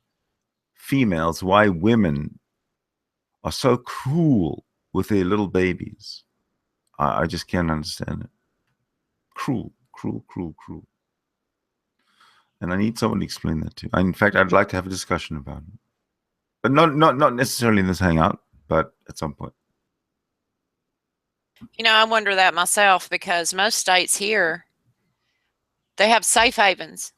women are so cruel with their little babies. I just can't understand it. Cruel. And I need someone to explain that to. In fact, I'd like to have a discussion about it. But not necessarily in this hangout, but at some point. I wonder that myself, because most states here, they have safe havens.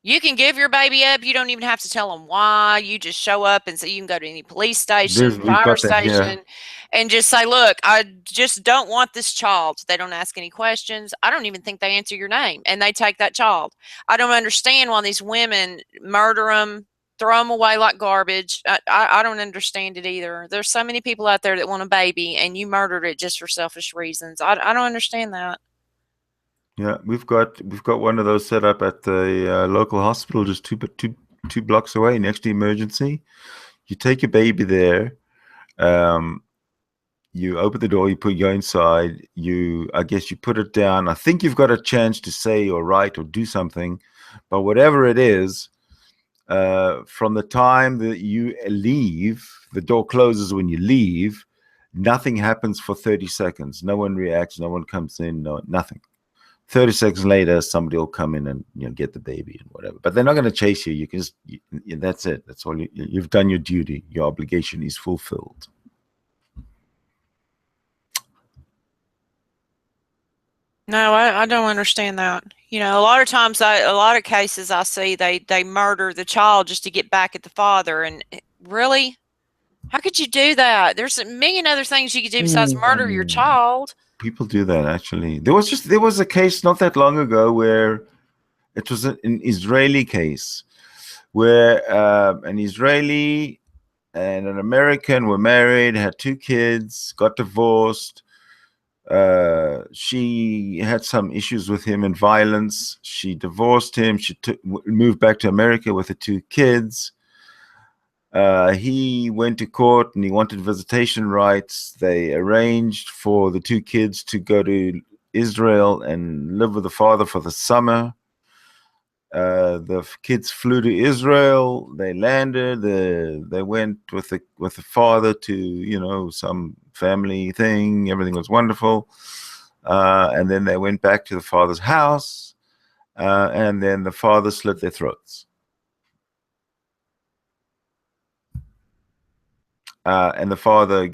You can give your baby up. You don't even have to tell them why. You just show up and say, you can go to any police station, fire station, and just say, look, I just don't want this child. They don't ask any questions. I don't even think they answer your name, and they take that child. I don't understand why these women murder them, throw them away like garbage. I don't understand it either. There's so many people out there that want a baby, and you murdered it just for selfish reasons. I don't understand that. Yeah, we've got one of those set up at the local hospital, just two blocks away, next to emergency. You take your baby there. You open the door. You go inside. I guess you put it down. I think you've got a chance to say or write or do something, but whatever it is, from the time that you leave, the door closes when you leave. Nothing happens for 30 seconds. No one reacts. No one comes in. Nothing. 30 seconds later, somebody will come in and get the baby and whatever. But they're not going to chase you. You can just, that's it. That's all. You've done your duty. Your obligation is fulfilled. No, I don't understand that. A lot of times, a lot of cases I see, they murder the child just to get back at the father. And really, how could you do that? There's a million other things you could do besides murder your child. People do that, actually. There was a case not that long ago where it was an Israeli case where an Israeli and an American were married, had 2 kids, got divorced. She had some issues with him and violence. She divorced him. She moved back to America with the 2 kids. He went to court and he wanted visitation rights. They arranged for the 2 kids to go to Israel and live with the father for the summer. The kids flew to Israel. They landed. They went with the father to some family thing. Everything was wonderful. And then they went back to the father's house. And then the father slit their throats. And the father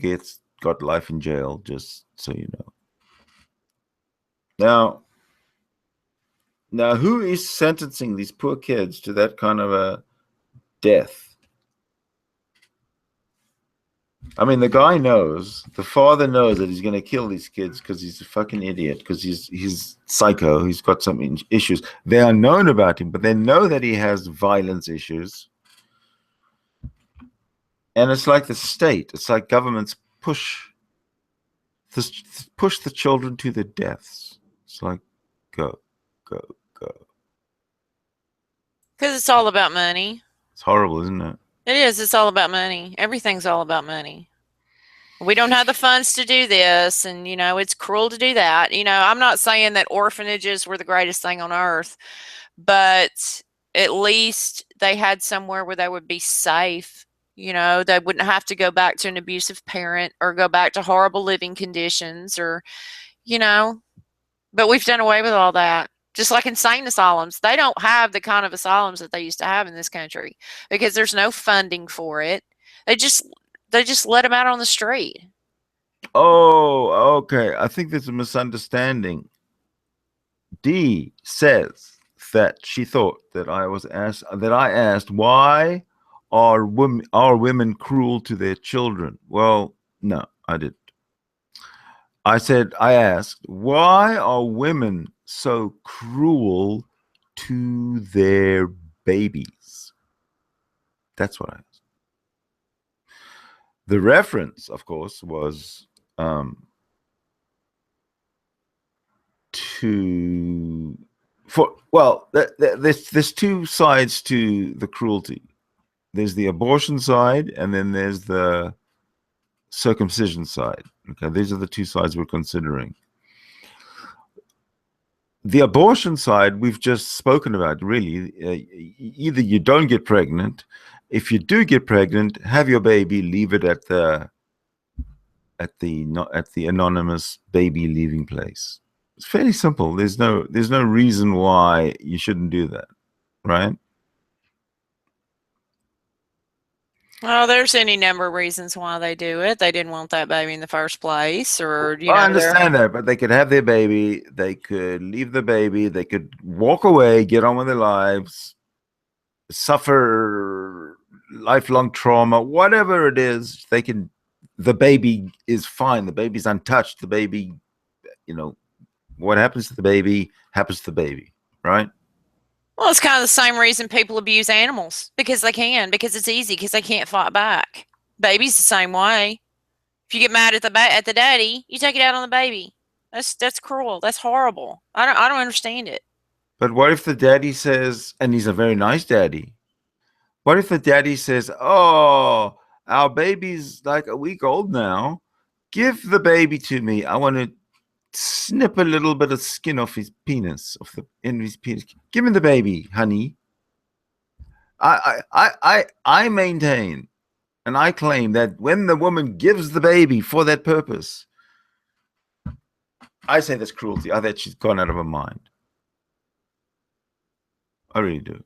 got life in jail, just so you know. Now, who is sentencing these poor kids to that kind of a death? I mean, the father knows that he's going to kill these kids because he's a fucking idiot, because he's psycho, he's got some issues. They are known about him, but they know that he has violence issues. And it's like the state, it's like governments push the children to their deaths. It's like, go. Because it's all about money. It's horrible, isn't it? It is. It's all about money. Everything's all about money. We don't have the funds to do this, and, you know, it's cruel to do that. You know, I'm not saying that orphanages were the greatest thing on earth, but at least they had somewhere where they would be safe. You know, they wouldn't have to go back to an abusive parent or go back to horrible living conditions or, you know, but we've done away with all that. Just like insane asylums, they don't have the kind of asylums that they used to have in this country because there's no funding for it. They just let them out on the street. Oh, okay. I think there's a misunderstanding. Dee says that she thought that I asked why are women cruel to their children? Well, no, I didn't. I asked, why are women so cruel to their babies? That's what I asked. The reference, of course, was there's two sides to the cruelty. There's the abortion side, and then there's the circumcision side. Okay, these are the two sides we're considering. The abortion side we've just spoken about. Really, either you don't get pregnant. If you do get pregnant, have your baby, leave it at the anonymous baby leaving place. It's fairly simple. There's no reason why you shouldn't do that, right? Well, there's any number of reasons why they do it. They didn't want that baby in the first place, or you know. I understand that, but they could have their baby. They could leave the baby. They could walk away, get on with their lives, suffer lifelong trauma, whatever it is. They can. The baby is fine. The baby's untouched. The baby, you know, what happens to the baby happens to the baby, right? Well, it's kind of the same reason people abuse animals, because it's easy, because they can't fight back. Babies the same way. If you get mad at the daddy, you take it out on the baby. That's cruel. That's horrible. I don't understand it. But what if the daddy says, and he's a very nice daddy, what if the daddy says, "Oh, our baby's like a week old now. Give the baby to me. I want to snip a little bit of skin off his penis, off the end of his penis. Give me the baby, honey." I maintain and I claim that when the woman gives the baby for that purpose, I say that's cruelty. I think she's gone out of her mind. I really do.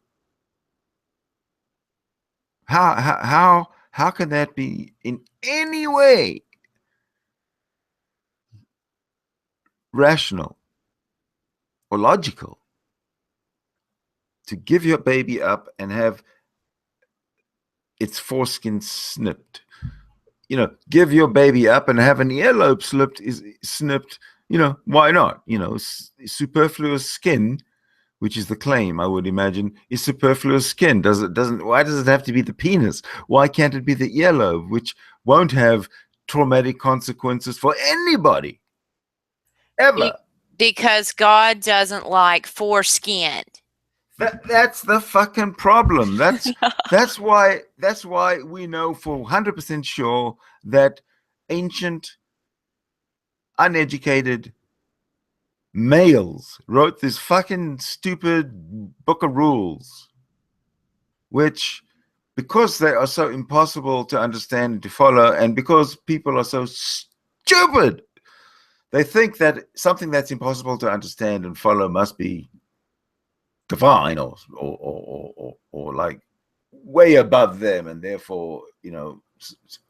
How can that be in any way rational or logical to give your baby up and have its foreskin snipped? You know, give your baby up and have an earlobe snipped. You know, why not? You know, superfluous skin, which is the claim, I would imagine, is superfluous skin. Why does it have to be the penis? Why can't it be the earlobe, which won't have traumatic consequences for anybody ever? Because God doesn't like foreskin. That's the fucking problem. That's why we know for 100% sure that ancient, uneducated males wrote this fucking stupid book of rules, which, because they are so impossible to understand and to follow, and because people are so stupid, they think that something that's impossible to understand and follow must be divine or like way above them, and therefore, you know,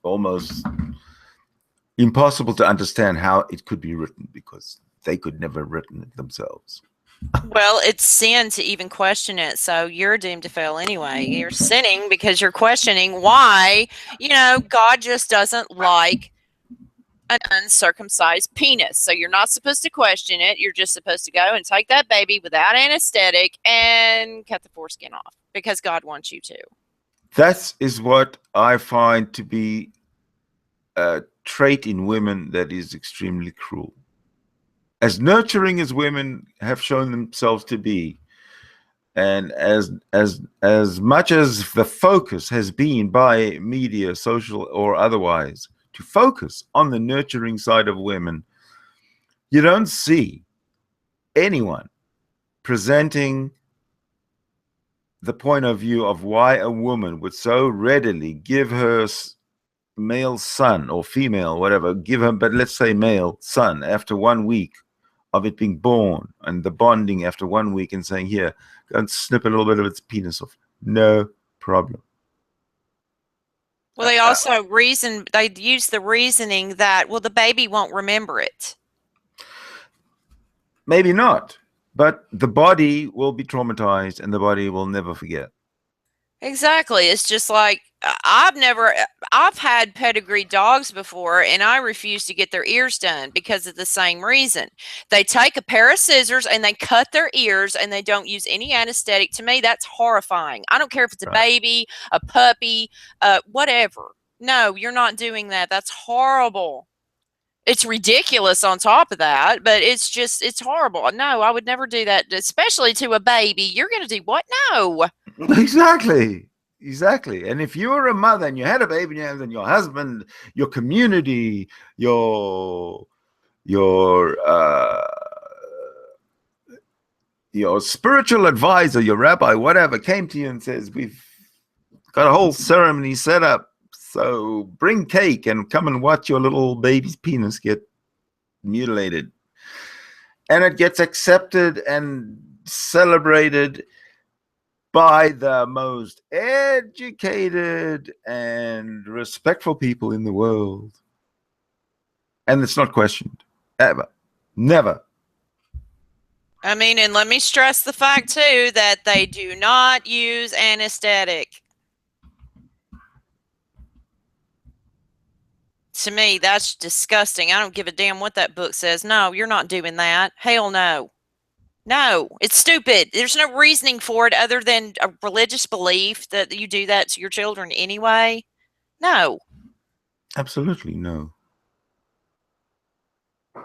almost impossible to understand how it could be written, because they could never have written it themselves. Well, it's sin to even question it, so you're doomed to fail anyway. You're sinning because you're questioning why, you know, God just doesn't like an uncircumcised penis. So you're not supposed to question it. You're just supposed to go and take that baby without anesthetic and cut the foreskin off because God wants you to. That is what I find to be a trait in women that is extremely cruel. As nurturing as women have shown themselves to be, And as much as the focus has been by media, social or otherwise, to focus on the nurturing side of women, you don't see anyone presenting the point of view of why a woman would so readily give her male son or female, whatever, give her, but let's say male son after 1 week of it being born, and the bonding after 1 week, and saying, here, go and snip a little bit of its penis off. No problem. Well, they also they use the reasoning that, well, the baby won't remember it. Maybe not, but the body will be traumatized and the body will never forget. Exactly. It's just like, I've had pedigree dogs before, and I refuse to get their ears done because of the same reason. They take a pair of scissors and they cut their ears, and they don't use any anesthetic. To me, that's horrifying. I don't care if it's a baby, a puppy, whatever. No, you're not doing that. That's horrible. It's ridiculous on top of that, but it's horrible. No, I would never do that, especially to a baby. You're going to do what? No. Exactly. And if you were a mother and you had a baby, and your husband, your community, your spiritual advisor, your rabbi, whatever, came to you and says, we've got a whole ceremony set up, so bring cake and come and watch your little baby's penis get mutilated. And it gets accepted and celebrated by the most educated and respectful people in the world. And it's not questioned, ever. Never. I mean, and let me stress the fact, too, that they do not use anesthetic. To me, that's disgusting. I don't give a damn what that book says. No, you're not doing that. Hell no. No, it's stupid. There's no reasoning for it other than a religious belief that you do that to your children anyway. No. Absolutely no.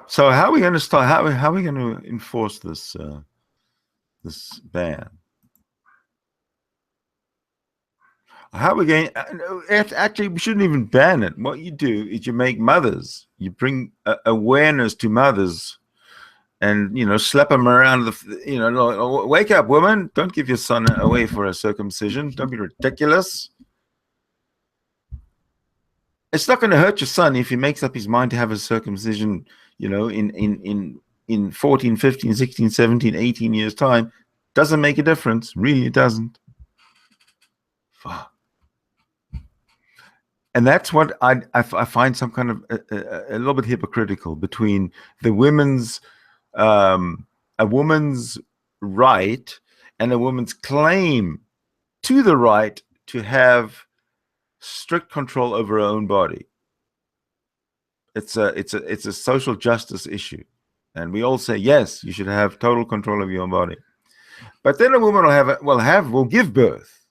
So how are we going to start? How are we going to enforce this this ban? How are we going? Actually, we shouldn't even ban it. What you do is you make mothers. You bring awareness to mothers. And, slap them around, wake up, woman. Don't give your son away for a circumcision. Don't be ridiculous. It's not going to hurt your son if he makes up his mind to have a circumcision, in 14, 15, 16, 17, 18 years' time. Doesn't make a difference. Really, it doesn't. Fuck. And that's what I find some kind of a little bit hypocritical between the women's a woman's right and a woman's claim to the right to have strict control over her own body. It's a social justice issue, and we all say yes, you should have total control of your own body. But then a woman will give birth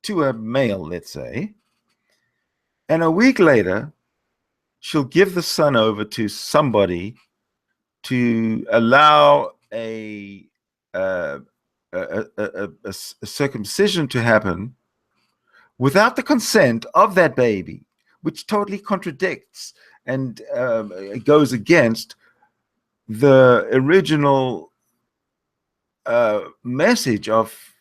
to a male, let's say, and a week later she'll give the son over to somebody to allow a circumcision to happen without the consent of that baby, which totally contradicts and goes against the original message of,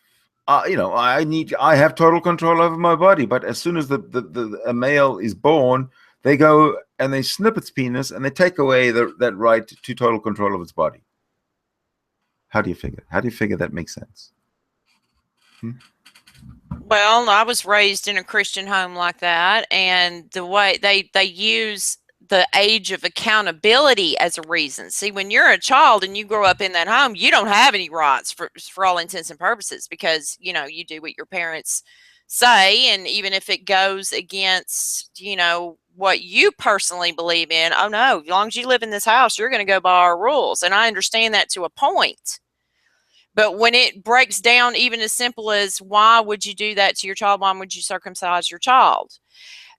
I have total control over my body. But as soon as a male is born, they go and they snip its penis and they take away that right to total control of its body. How do you figure that makes sense? Well, I was raised in a Christian home like that, and the way they use the age of accountability as a reason. See, when you're a child and you grow up in that home, you don't have any rights for all intents and purposes, because you do what your parents say, and even if it goes against what you personally believe in, oh no, as long as you live in this house, you're going to go by our rules. And I understand that to a point. But when it breaks down even as simple as, why would you do that to your child? Why would you circumcise your child?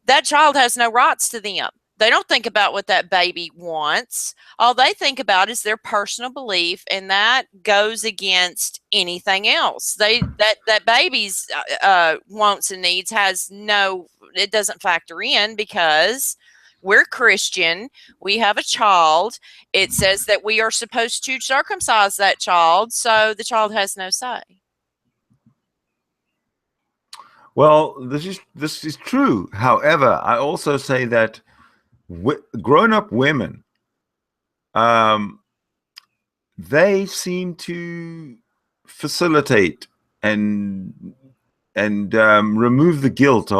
That child has no rights to them. They don't think about what that baby wants. All they think about is their personal belief, and that goes against anything else. That baby's wants and needs it doesn't factor in, because we're Christian. We have a child. It says that we are supposed to circumcise that child, so the child has no say. Well, this is true. However, I also say that grown-up women, they seem to facilitate and remove the guilt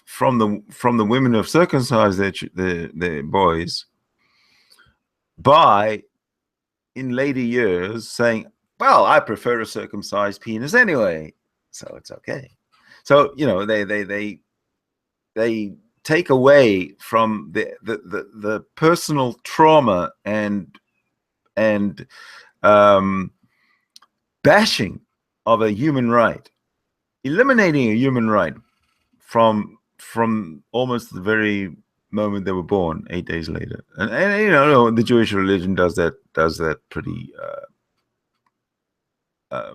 from the women who have circumcised their boys by, in later years, saying, "Well, I prefer a circumcised penis anyway, so it's okay." So they take away from the personal trauma and bashing of a human right, eliminating a human right from almost the very moment they were born, 8 days later. And the Jewish religion does that pretty as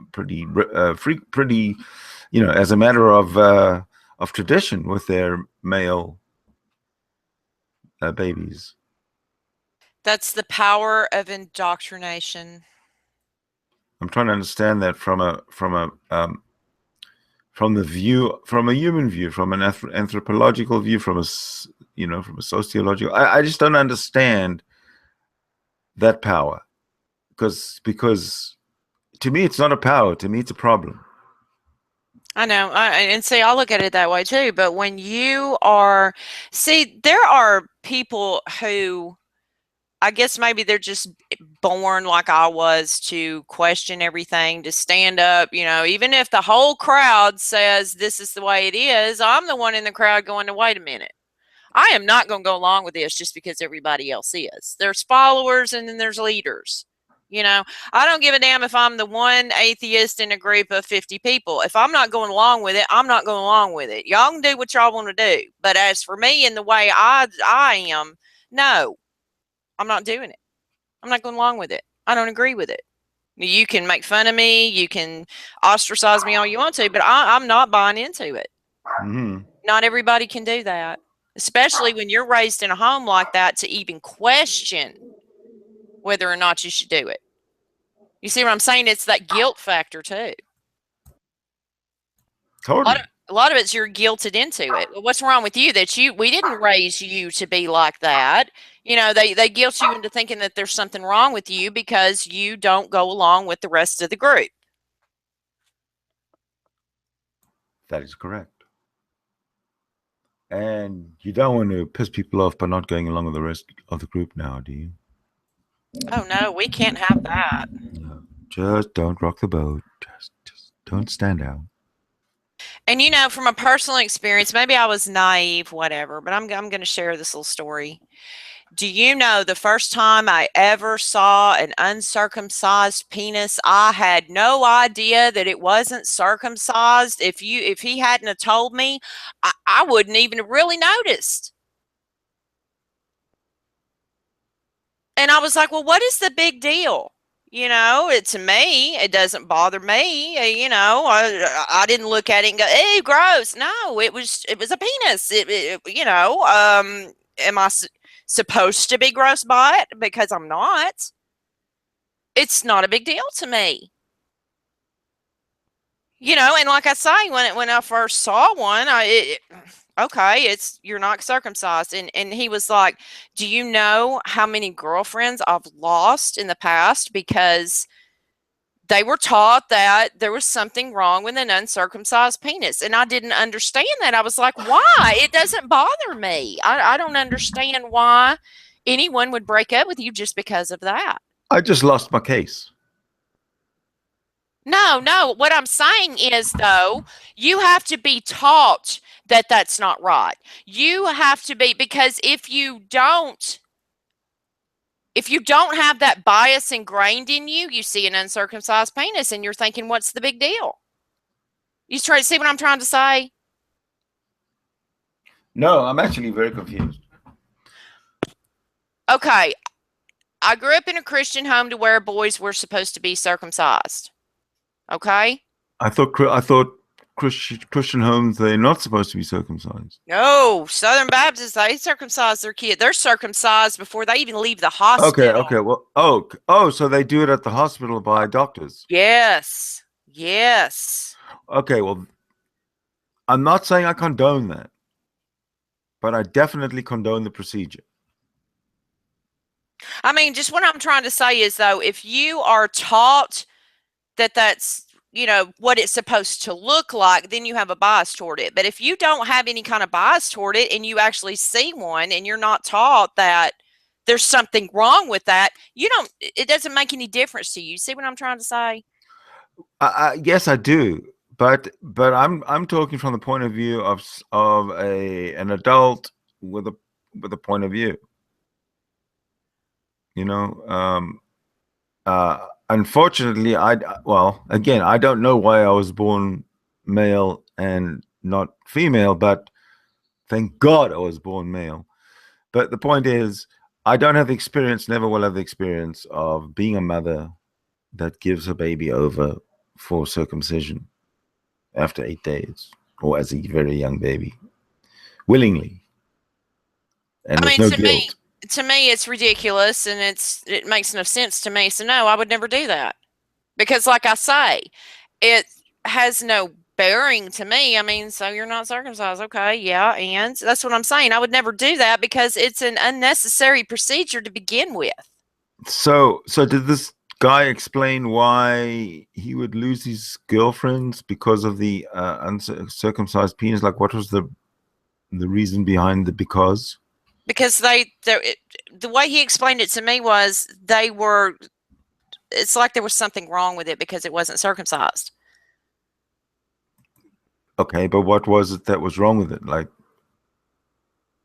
a matter of tradition with their male babies. That's the power of indoctrination. I'm trying to understand that from a human view, from an anthropological view, from a sociological. I just don't understand that power, because to me it's not a power. To me it's a problem. I know, and see, I look at it that way too. But when you are, there are people who, I guess maybe they're just born like I was, to question everything, to stand up, even if the whole crowd says this is the way it is, I'm the one in the crowd going to, wait a minute. I am not going to go along with this just because everybody else is. There's followers and then there's leaders. I don't give a damn if I'm the one atheist in a group of 50 people. If I'm not going along with it, I'm not going along with it. Y'all can do what y'all want to do. But as for me and the way I am, no, I'm not doing it. I'm not going along with it. I don't agree with it. You can make fun of me. You can ostracize me all you want to, but I'm not buying into it. Mm-hmm. Not everybody can do that, especially when you're raised in a home like that, to even question whether or not you should do it. You see what I'm saying? It's that guilt factor too. Totally. A lot of it's you're guilted into it. Well, what's wrong with you? We didn't raise you to be like that. They guilt you into thinking that there's something wrong with you because you don't go along with the rest of the group. That is correct. And you don't want to piss people off by not going along with the rest of the group now, do you? Oh no, we can't have that. No, just don't rock the boat. Just don't stand out. And from a personal experience, maybe I was naive, whatever, but I'm going to share this little story. Do you know the first time I ever saw an uncircumcised penis, I had no idea that it wasn't circumcised. If he hadn't have told me, I wouldn't even have really noticed. And I was like, well, what is the big deal? To me, it doesn't bother me. I didn't look at it and go, "Hey, gross." No, it was a penis. Am I supposed to be gross by it? Because I'm not. It's not a big deal to me. And like I say, when I first saw one, okay, you're not circumcised. And he was like, do you know how many girlfriends I've lost in the past because they were taught that there was something wrong with an uncircumcised penis? And I didn't understand that. I was like, why? It doesn't bother me. I don't understand why anyone would break up with you just because of that. I just lost my case. No. What I'm saying is, though, you have to be taught that that's not right. You have to be, because if you don't have that bias ingrained in you, you see an uncircumcised penis and you're thinking, what's the big deal? You try to see what I'm trying to say? No, I'm actually very confused. Okay, I grew up in a Christian home to where boys were supposed to be circumcised. Okay? I thought Christian homes, they're not supposed to be circumcised. No, Southern Baptists, they circumcise their kid. They're circumcised before they even leave the hospital. Okay. Well, so they do it at the hospital by doctors. Yes. Okay, well, I'm not saying I condone that, but I definitely condone the procedure. I mean, just what I'm trying to say is, though, if you are taught that that's, what it's supposed to look like, then you have a bias toward it. But if you don't have any kind of bias toward it and you actually see one and you're not taught that there's something wrong with that, it doesn't make any difference to you. See what I'm trying to say? Yes, I do. But I'm talking from the point of view of an adult with a point of view. Unfortunately, I don't know why I was born male and not female, but thank God I was born male. But the point is, I don't have the experience, never will have the experience of being a mother that gives her baby over for circumcision after 8 days, or as a very young baby, willingly. And I mean, no guilt. To me, it's ridiculous, and it makes no sense to me. So no, I would never do that, because, like I say, it has no bearing to me. I mean, so you're not circumcised, okay? Yeah, and that's what I'm saying. I would never do that because it's an unnecessary procedure to begin with. So did this guy explain why he would lose his girlfriends because of the uncircumcised penis? Like, what was the reason behind the because? Because the way he explained it to me was it's like there was something wrong with it because it wasn't circumcised. Okay, but what was it that was wrong with it? Like,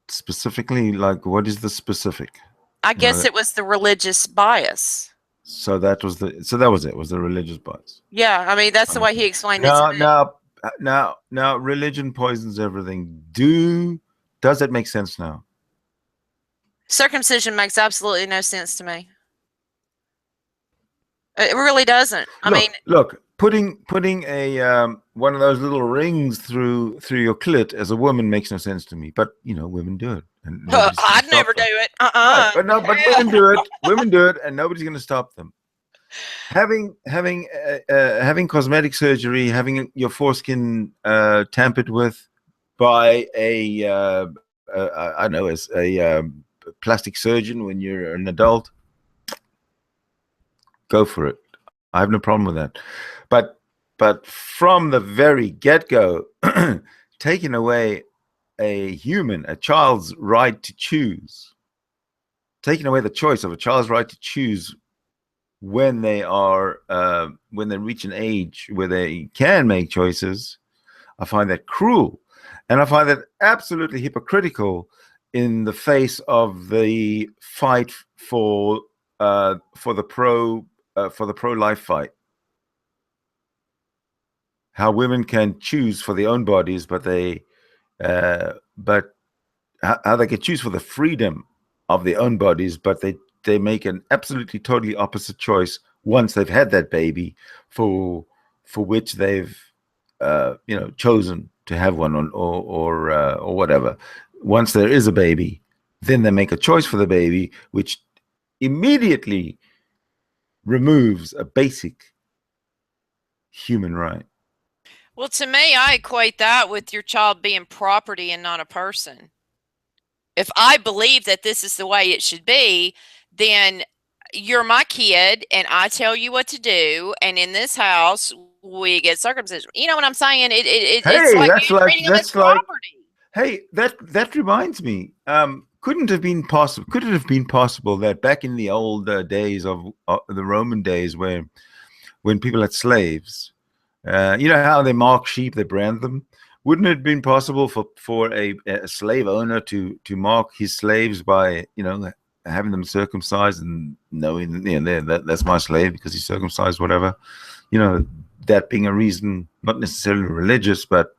specifically, like, what is the specific? I guess it was the religious bias. So that was it. Was the religious bias? Yeah, I mean, that's the way he explained it to me. Now, religion poisons everything. Does it make sense now? Circumcision makes absolutely no sense to me. It really doesn't. Look, putting a one of those little rings through your clit as a woman makes no sense to me. But women do it. And I'd never do it. Right, but women do it. Women do it, and nobody's going to stop them. Having cosmetic surgery, having your foreskin tampered with by a plastic surgeon when you're an adult, go for it. I have no problem with that. But from the very get-go, taking away a child's right to choose, taking away the choice of a child's right to choose when they reach an age where they can make choices, I find that cruel, and I find that absolutely hypocritical in the face of the fight for the pro-life fight. How women can choose for their own bodies, but how they can choose for the freedom of their own bodies, but they make an absolutely totally opposite choice once they've had that baby, for which they've chosen to have one or whatever. Once there is a baby, then they make a choice for the baby, which immediately removes a basic human right. Well, to me, I equate that with your child being property and not a person. If I believe that this is the way it should be, then you're my kid and I tell you what to do, and in this house we get circumcision. You know what I'm saying? It's like you're treating them as property. Hey, that reminds me. Could it have been possible that back in the old days of the Roman days, when people had slaves, how they mark sheep, they brand them? Wouldn't it have been possible for a slave owner to mark his slaves by having them circumcised and knowing that's my slave because he's circumcised, whatever? That being a reason, not necessarily religious, but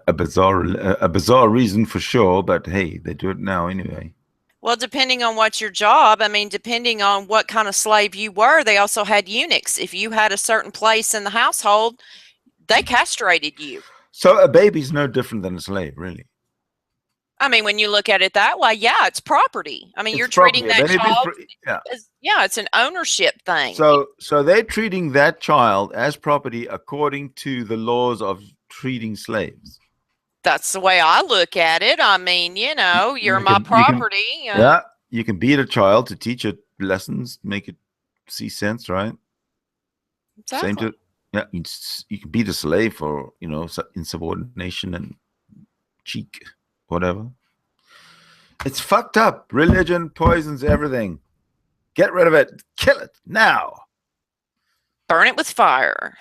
a bizarre reason for sure, but hey, they do it now anyway. Well, depending on what your job, I mean, depending on what kind of slave you were, they also had eunuchs. If you had a certain place in the household, they castrated you. So a baby's no different than a slave, really. I mean, when you look at it that way, yeah, it's property. I mean, It's you're treating property. that child Yeah. yeah, it's an ownership thing. So they're treating that child as property according to the laws of treating slaves. That's the way I look at it. I mean, you know, you're my property. Yeah, you can beat a child to teach it lessons, make it see sense, right? Exactly. Same to, yeah, you can beat a slave for, you know, insubordination and cheek, whatever. It's fucked up. Religion poisons everything. Get rid of it. Kill it now. Burn it with fire.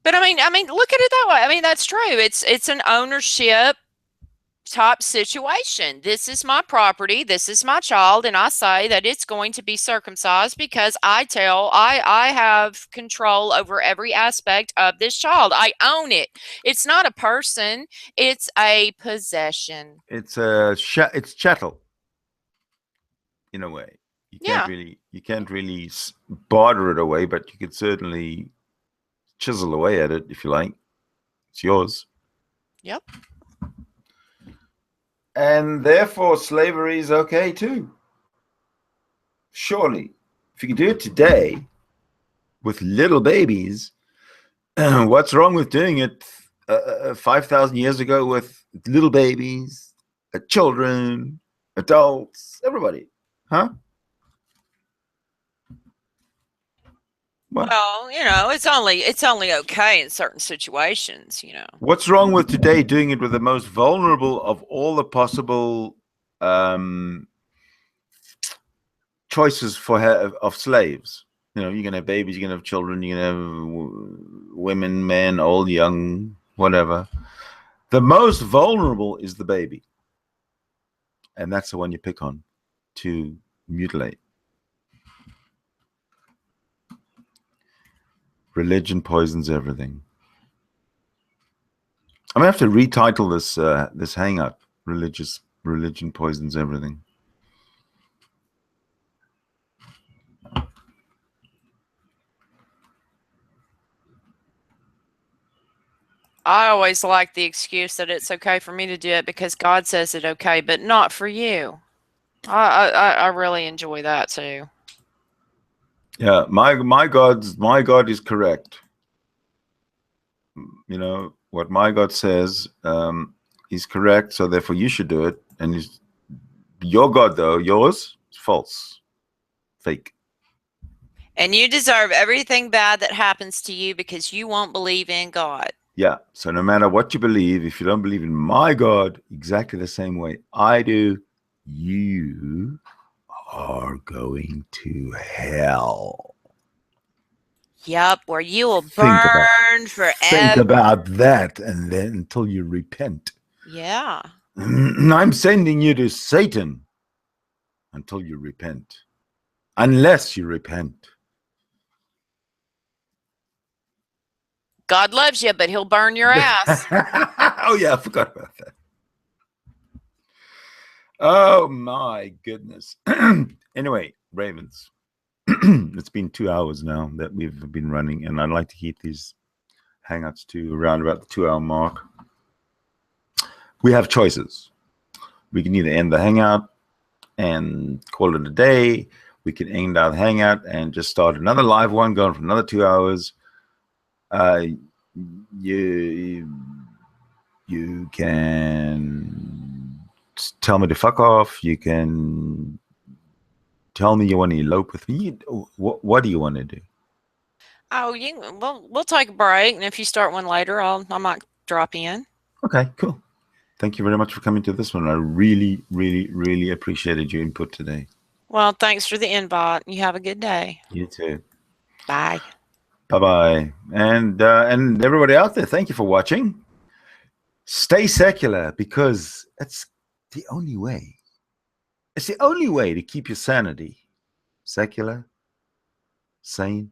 But I mean, look at it that way. I mean, that's true. It's an ownership type situation. This is my property. This is my child, and I say that it's going to be circumcised because I have control over every aspect of this child. I own it. It's not a person. It's a possession. It's chattel. In a way, you can't really barter it away, but you could certainly chisel away at it if you like. It's yours. Yep. And therefore slavery is okay too. Surely, if you can do it today with little babies, what's wrong with doing it 5,000 years ago with little babies, children, adults, everybody? Huh? What? Well, you know, it's only okay in certain situations, you know. What's wrong with today doing it with the most vulnerable of all the possible choices of slaves? You know, you're gonna have babies, you're gonna have children, you're gonna have women, men, old, young, whatever. The most vulnerable is the baby, and that's the one you pick on to mutilate. Religion poisons everything. I'm gonna have to retitle this hang-up. Religion poisons everything. I always like the excuse that it's okay for me to do it because God says it okay, but not for you. I really enjoy that too. Yeah, my God is correct. You know what my God says is correct, so therefore you should do it. And your God, though, yours is false, fake. And you deserve everything bad that happens to you because you won't believe in God. Yeah. So no matter what you believe, if you don't believe in my God exactly the same way I do, you are going to hell. Yep, where you will burn forever. Think about that, and then until you repent. Yeah. I'm sending you to Satan until you repent. Unless you repent. God loves you, but he'll burn your ass. Oh, yeah, I forgot about that. Oh, my goodness. Anyway, Ravens. It's been 2 hours now that we've been running, and I'd like to keep these hangouts to around about the 2 hour mark. We have choices. We can either end the hangout and call it a day. We can end our hangout and just start another live one going for another 2 hours. You can tell me to fuck off. You can tell me you want to elope with me. What do you want to do? Oh, we'll take a break, and if you start one later, I might drop in. Okay, cool. Thank you very much for coming to this one. I really, really, really appreciated your input today. Well, thanks for the invite. You have a good day. You too. Bye. Bye-bye. And everybody out there, thank you for watching. Stay secular, because it's the only way. It's the only way to keep your sanity. Secular, sane,